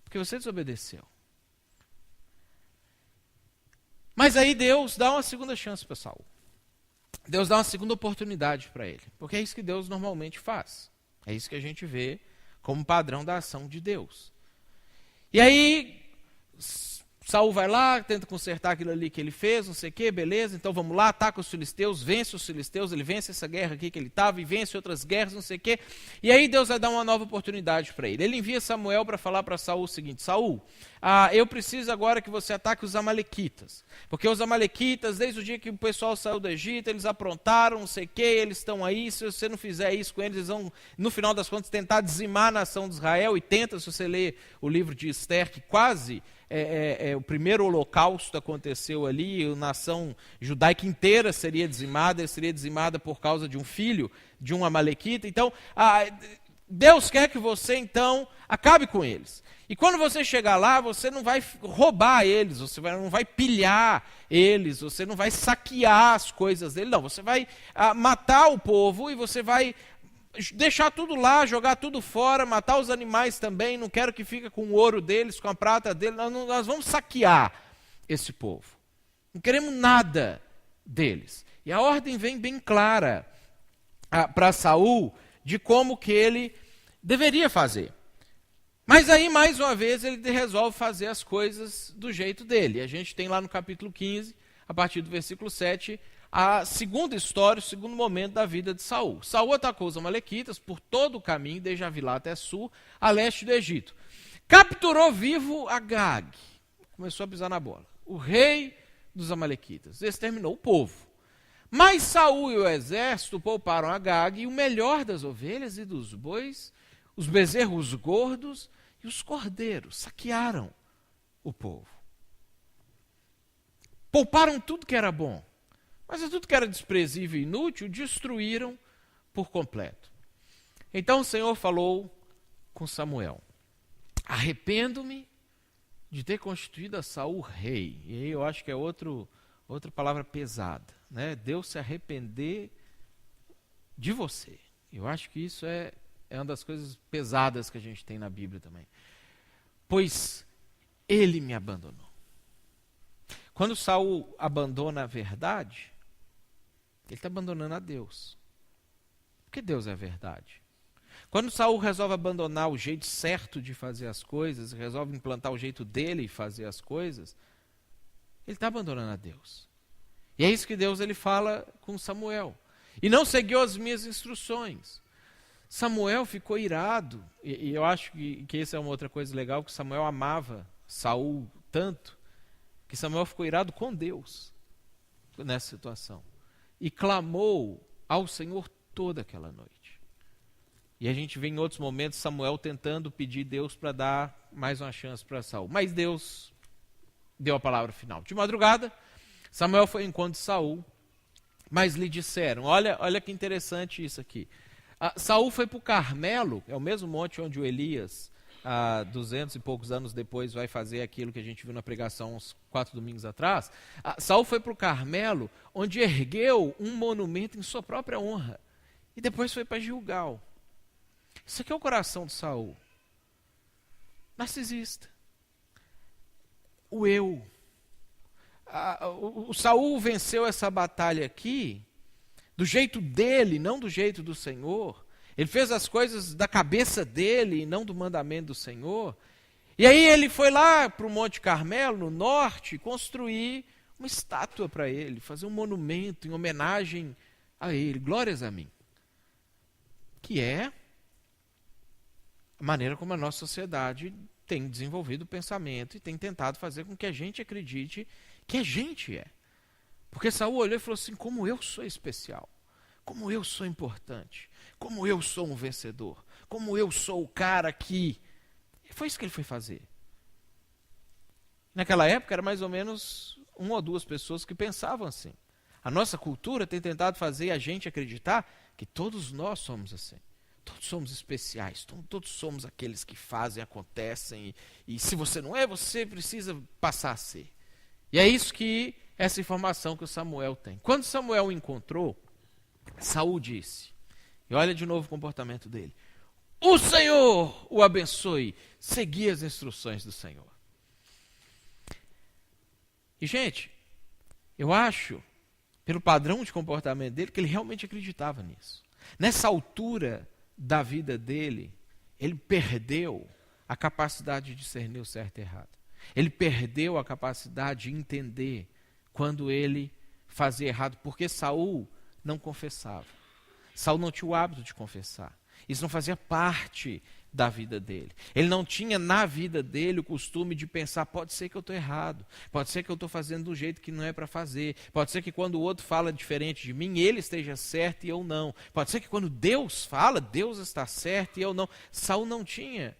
A: Porque você desobedeceu. Mas aí Deus dá uma segunda chance para Saul. Deus dá uma segunda oportunidade para ele. Porque é isso que Deus normalmente faz. É isso que a gente vê como padrão da ação de Deus. E aí, Saul vai lá, tenta consertar aquilo ali que ele fez, não sei o quê, beleza, então vamos lá, ataca os filisteus, vence os filisteus, ele vence essa guerra aqui que ele estava e vence outras guerras, não sei o quê. E aí Deus vai dar uma nova oportunidade para ele. Ele envia Samuel para falar para Saul o seguinte, Saul, eu preciso agora que você ataque os amalequitas, porque os amalequitas, desde o dia que o pessoal saiu do Egito, eles aprontaram, não sei o quê, eles estão aí, se você não fizer isso com eles, eles vão, no final das contas, tentar dizimar a nação de Israel, e tenta, se você ler o livro de Esther, que quase... o primeiro holocausto aconteceu ali, a nação judaica inteira seria dizimada por causa de um filho de um amalequita. Então, Deus quer que você, então, acabe com eles. E quando você chegar lá, você não vai roubar eles, você não vai pilhar eles, você não vai saquear as coisas deles, não. Você vai matar o povo e você vai deixar tudo lá, jogar tudo fora, matar os animais também, não quero que fique com o ouro deles, com a prata deles, nós vamos saquear esse povo. Não queremos nada deles. E a ordem vem bem clara para Saul de como que ele deveria fazer. Mas aí, mais uma vez, ele resolve fazer as coisas do jeito dele. A gente tem lá no capítulo 15, a partir do versículo 7, a segunda história, o segundo momento da vida de Saul. Saul atacou os amalequitas por todo o caminho, desde Avilá até Sul, a leste do Egito. Capturou vivo Agag. Começou a pisar na bola. O rei dos amalequitas. Exterminou o povo. Mas Saul e o exército pouparam Agag e o melhor das ovelhas e dos bois, os bezerros gordos e os cordeiros. Saquearam o povo. Pouparam tudo que era bom. Mas tudo que era desprezível e inútil, destruíram por completo. Então o Senhor falou com Samuel: arrependo-me de ter constituído a Saul rei. E aí eu acho que é outra palavra pesada, né? Deus se arrepender de você. Eu acho que isso é uma das coisas pesadas que a gente tem na Bíblia também. Pois ele me abandonou. Quando Saul abandona a verdade, ele está abandonando a Deus. Porque Deus é a verdade. Quando Saul resolve abandonar o jeito certo de fazer as coisas, resolve implantar o jeito dele fazer as coisas, ele está abandonando a Deus. E é isso que Deus ele fala com Samuel. E não seguiu as minhas instruções. Samuel ficou irado. E eu acho que essa é uma outra coisa legal, que Samuel amava Saul tanto, que Samuel ficou irado com Deus nessa situação. E clamou ao Senhor toda aquela noite. E a gente vê em outros momentos Samuel tentando pedir Deus para dar mais uma chance para Saul. Mas Deus deu a palavra final. De madrugada, Samuel foi ao encontro de Saul, mas lhe disseram, olha que interessante isso aqui. Saul foi para o Carmelo, é o mesmo monte onde o Elias, 200 e poucos anos depois, vai fazer aquilo que a gente viu na pregação uns 4 domingos atrás. Saul foi para o Carmelo, onde ergueu um monumento em sua própria honra. E depois foi para Gilgal. Isso aqui é o coração de Saul. Narcisista. O eu. O Saul venceu essa batalha aqui do jeito dele, não do jeito do Senhor. Ele fez as coisas da cabeça dele e não do mandamento do Senhor. E aí ele foi lá para o Monte Carmelo, no norte, construir uma estátua para ele, fazer um monumento em homenagem a ele. Glórias a mim. Que é a maneira como a nossa sociedade tem desenvolvido o pensamento e tem tentado fazer com que a gente acredite que a gente é. Porque Saul olhou e falou assim, como eu sou especial, como eu sou importante, como eu sou um vencedor, como eu sou o cara que... E foi isso que ele foi fazer. Naquela época era mais ou menos 1 ou 2 pessoas que pensavam assim. A nossa cultura tem tentado fazer a gente acreditar que todos nós somos assim. Todos somos especiais, todos somos aqueles que fazem, acontecem, e se você não é, você precisa passar a ser. E é isso que, essa informação que o Samuel tem. Quando Samuel o encontrou, Saul disse, e olha de novo o comportamento dele, o Senhor o abençoe, segui as instruções do Senhor. E gente, eu acho, pelo padrão de comportamento dele, que ele realmente acreditava nisso. Nessa altura da vida dele, ele perdeu a capacidade de discernir o certo e errado. Ele perdeu a capacidade de entender quando ele fazia errado, porque Saul não confessava. Saul não tinha o hábito de confessar. Isso não fazia parte da vida dele. Ele não tinha na vida dele o costume de pensar, pode ser que eu estou errado, pode ser que eu estou fazendo do jeito que não é para fazer, pode ser que quando o outro fala diferente de mim, ele esteja certo e eu não. Pode ser que quando Deus fala, Deus está certo e eu não. Saul não tinha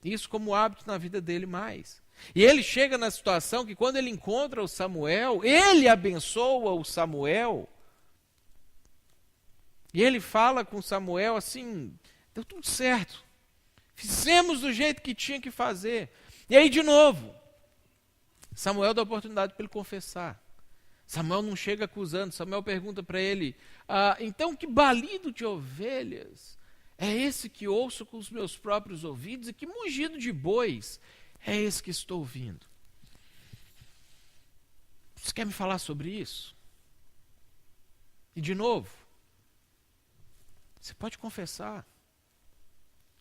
A: isso como hábito na vida dele mais. E ele chega na situação que quando ele encontra o Samuel, ele abençoa o Samuel. E ele fala com Samuel assim, Deu tudo certo. Fizemos do jeito que tinha que fazer. E aí, de novo, Samuel dá a oportunidade para ele confessar. Samuel não chega acusando. Samuel pergunta para ele, então que balido de ovelhas é esse que ouço com os meus próprios ouvidos? E que mugido de bois é esse que estou ouvindo? Você quer me falar sobre isso? E de novo, você pode confessar.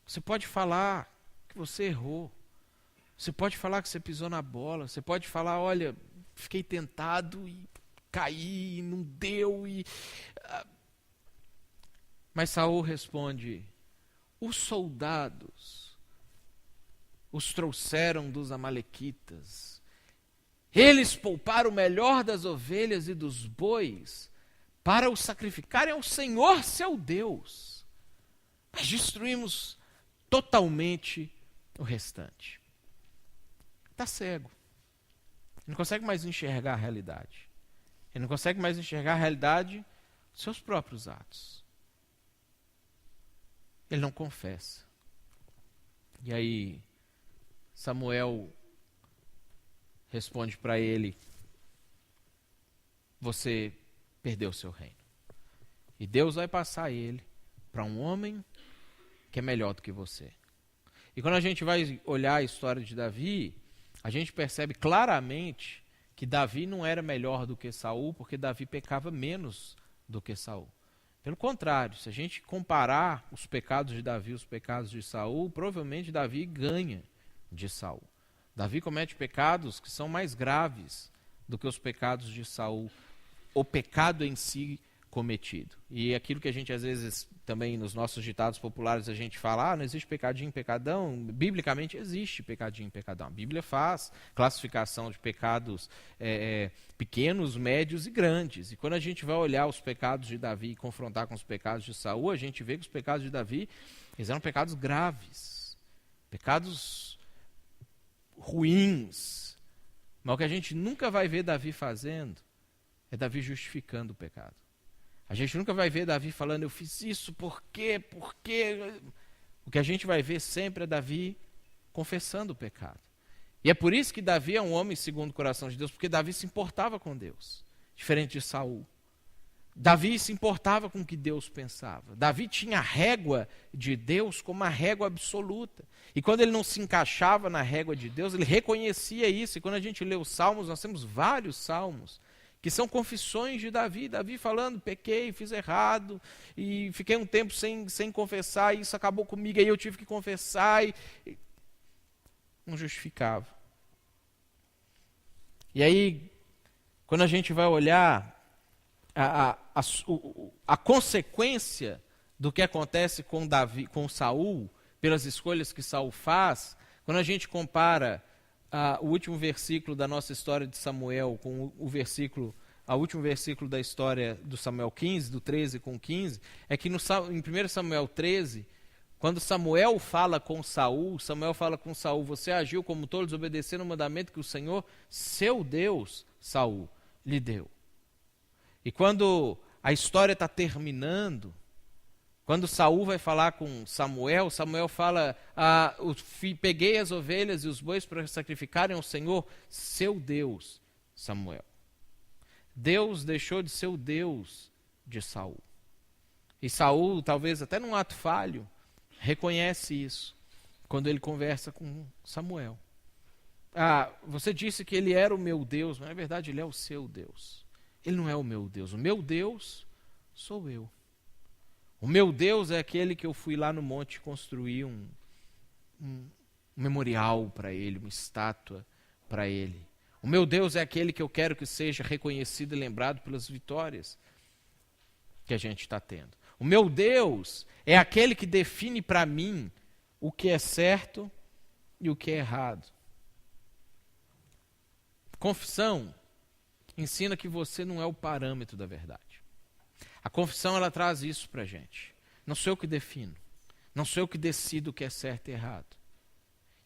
A: Você pode falar que você errou. Você pode falar que você pisou na bola. Você pode falar, olha, fiquei tentado e caí, e não deu. Mas Saul responde, os soldados os trouxeram dos amalequitas. Eles pouparam o melhor das ovelhas e dos bois para os sacrificarem ao Senhor seu Deus. Mas destruímos totalmente o restante. Está cego. Ele não consegue mais enxergar a realidade. Ele não consegue mais enxergar a realidade dos seus próprios atos. Ele não confessa. E aí, Samuel responde para ele, você perdeu o seu reino. E Deus vai passar ele para um homem que é melhor do que você. E quando a gente vai olhar a história de Davi, a gente percebe claramente que Davi não era melhor do que Saul, porque Davi pecava menos do que Saul. Pelo contrário, se a gente comparar os pecados de Davi e os pecados de Saul, provavelmente Davi ganha de Saul. Davi comete pecados que são mais graves do que os pecados de Saul, o pecado em si cometido. E aquilo que a gente às vezes também nos nossos ditados populares a gente fala, não existe pecadinho, pecadão. Biblicamente existe pecadinho, pecadão. A Bíblia faz classificação de pecados pequenos, médios e grandes. E quando a gente vai olhar os pecados de Davi e confrontar com os pecados de Saul, a gente vê que os pecados de Davi eles eram pecados graves, pecados ruins. Mas o que a gente nunca vai ver Davi fazendo é Davi justificando o pecado. A gente nunca vai ver Davi falando, eu fiz isso, por quê? Por quê? O que a gente vai ver sempre é Davi confessando o pecado. E é por isso que Davi é um homem segundo o coração de Deus, porque Davi se importava com Deus, diferente de Saul. Davi se importava com o que Deus pensava. Davi tinha a régua de Deus como a régua absoluta. E quando ele não se encaixava na régua de Deus, ele reconhecia isso. E quando a gente lê os salmos, nós temos vários salmos que são confissões de Davi. Davi falando, pequei, fiz errado, e fiquei um tempo sem confessar, e isso acabou comigo, aí eu tive que confessar, e não justificava. E aí, quando a gente vai olhar a consequência do que acontece com Davi, com Saul, pelas escolhas que Saul faz, quando a gente compara o último versículo da nossa história de Samuel com o último versículo da história do Samuel 15, do 13 com 15, é que em 1 Samuel 13, quando Samuel fala com Saul, você agiu como tolo, desobedecendo o mandamento que o Senhor, seu Deus, Saul, lhe deu. E quando a história está terminando, quando Saul vai falar com Samuel, Samuel fala, peguei as ovelhas e os bois para sacrificarem ao Senhor, seu Deus, Samuel. Deus deixou de ser o Deus de Saul. E Saul, talvez até num ato falho, reconhece isso quando ele conversa com Samuel. Você disse que ele era o meu Deus, mas na verdade ele é o seu Deus. Ele não é o meu Deus. O meu Deus sou eu. O meu Deus é aquele que eu fui lá no monte construir um memorial para ele, uma estátua para ele. O meu Deus é aquele que eu quero que seja reconhecido e lembrado pelas vitórias que a gente está tendo. O meu Deus é aquele que define para mim o que é certo e o que é errado. Confissão ensina que você não é o parâmetro da verdade. A confissão, ela traz isso para a gente. Não sou eu que defino. Não sou eu que decido o que é certo e errado.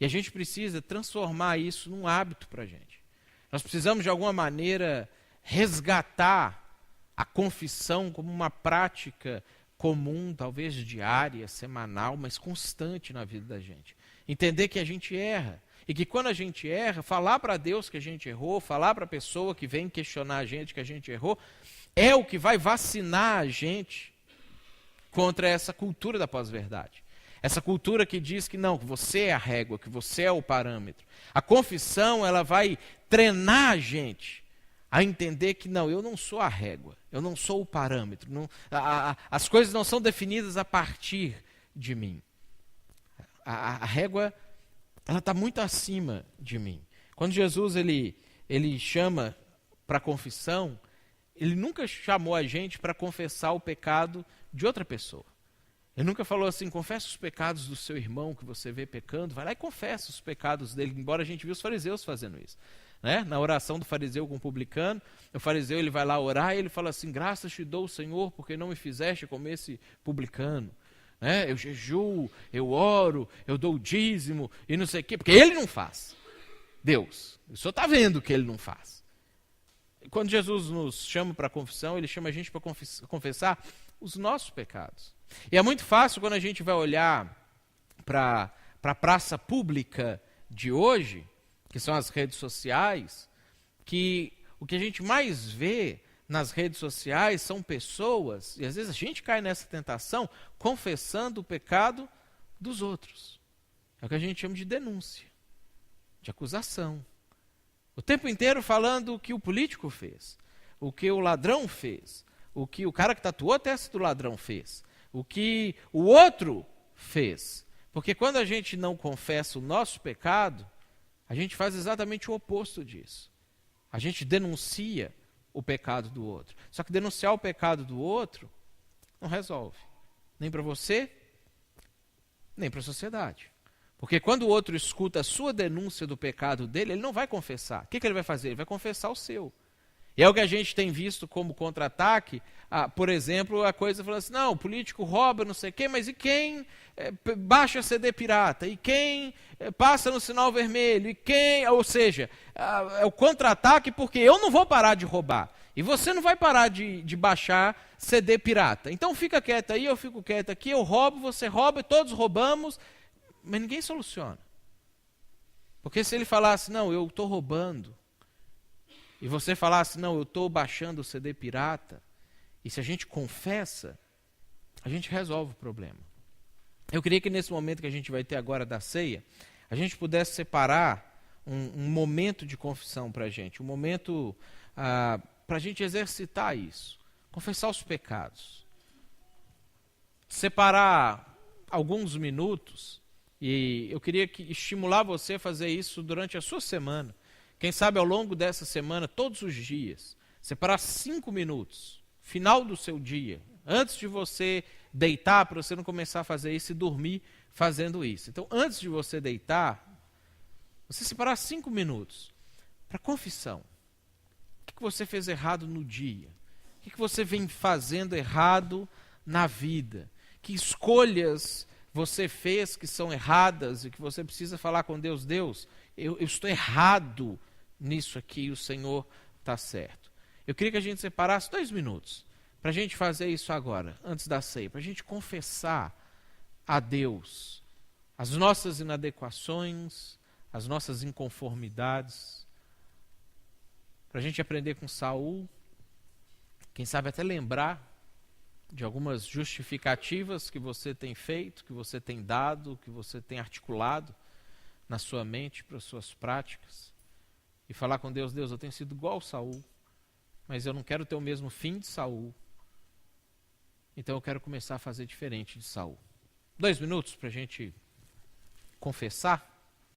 A: E a gente precisa transformar isso num hábito para a gente. Nós precisamos, de alguma maneira, resgatar a confissão como uma prática comum, talvez diária, semanal, mas constante na vida da gente. Entender que a gente erra. E que quando a gente erra, falar para Deus que a gente errou, falar para a pessoa que vem questionar a gente que a gente errou, é o que vai vacinar a gente contra essa cultura da pós-verdade. Essa cultura que diz que não, que você é a régua, que você é o parâmetro. A confissão, ela vai treinar a gente a entender que não, eu não sou a régua, eu não sou o parâmetro. As coisas não são definidas a partir de mim. A régua, ela está muito acima de mim. Quando Jesus ele chama para confissão, ele nunca chamou a gente para confessar o pecado de outra pessoa. Ele nunca falou assim, confessa os pecados do seu irmão que você vê pecando, vai lá e confessa os pecados dele, embora a gente viu os fariseus fazendo isso. Né? Na oração do fariseu com o publicano, o fariseu ele vai lá orar e ele fala assim, graças te dou, Senhor, porque não me fizeste como esse publicano. Né? Eu jejuo, eu oro, eu dou o dízimo e não sei o quê, porque ele não faz. Deus, o senhor está vendo que ele não faz. Quando Jesus nos chama para a confissão, ele chama a gente para confessar os nossos pecados. E é muito fácil quando a gente vai olhar para a praça pública de hoje, que são as redes sociais, que o que a gente mais vê nas redes sociais são pessoas, e às vezes a gente cai nessa tentação, confessando o pecado dos outros. É o que a gente chama de denúncia, de acusação. O tempo inteiro falando o que o político fez, o que o ladrão fez, o que o cara que tatuou a testa do ladrão fez, o que o outro fez. Porque quando a gente não confessa o nosso pecado, a gente faz exatamente o oposto disso. A gente denuncia o pecado do outro. Só que denunciar o pecado do outro não resolve. Nem para você, nem para a sociedade. Porque quando o outro escuta a sua denúncia do pecado dele, ele não vai confessar. O que ele vai fazer? Ele vai confessar o seu. E é o que a gente tem visto como contra-ataque, por exemplo, a coisa falando assim, não, o político rouba, não sei o quê, mas e quem baixa CD pirata? E quem passa no sinal vermelho? E quem, ou seja, é o contra-ataque porque eu não vou parar de roubar. E você não vai parar de baixar CD pirata. Então fica quieto aí, eu fico quieto aqui, eu roubo, você rouba, todos roubamos, mas ninguém soluciona. Porque se ele falasse, não, eu estou roubando, e você falasse, não, eu estou baixando o CD pirata, e se a gente confessa, a gente resolve o problema. Eu queria que nesse momento que a gente vai ter agora da ceia, a gente pudesse separar um momento de confissão para a gente, um momento para a gente exercitar isso, confessar os pecados. Separar alguns minutos, e eu queria estimular você a fazer isso durante a sua semana. Quem sabe ao longo dessa semana, todos os dias, separar 5 minutos, final do seu dia, antes de você deitar, para você não começar a fazer isso e dormir fazendo isso. Então, antes de você deitar, você separar 5 minutos para confissão. O que você fez errado no dia? O que você vem fazendo errado na vida? Que escolhas você fez que são erradas e que você precisa falar com Deus? Deus, eu estou errado nisso aqui, o Senhor está certo. Eu queria que a gente separasse 2 minutos para a gente fazer isso agora, antes da ceia, para a gente confessar a Deus as nossas inadequações, as nossas inconformidades, para a gente aprender com Saul, quem sabe até lembrar de algumas justificativas que você tem feito, que você tem dado, que você tem articulado na sua mente, para as suas práticas, e falar com Deus, Deus, eu tenho sido igual a Saul, mas eu não quero ter o mesmo fim de Saul, então eu quero começar a fazer diferente de Saul. 2 minutos para a gente confessar.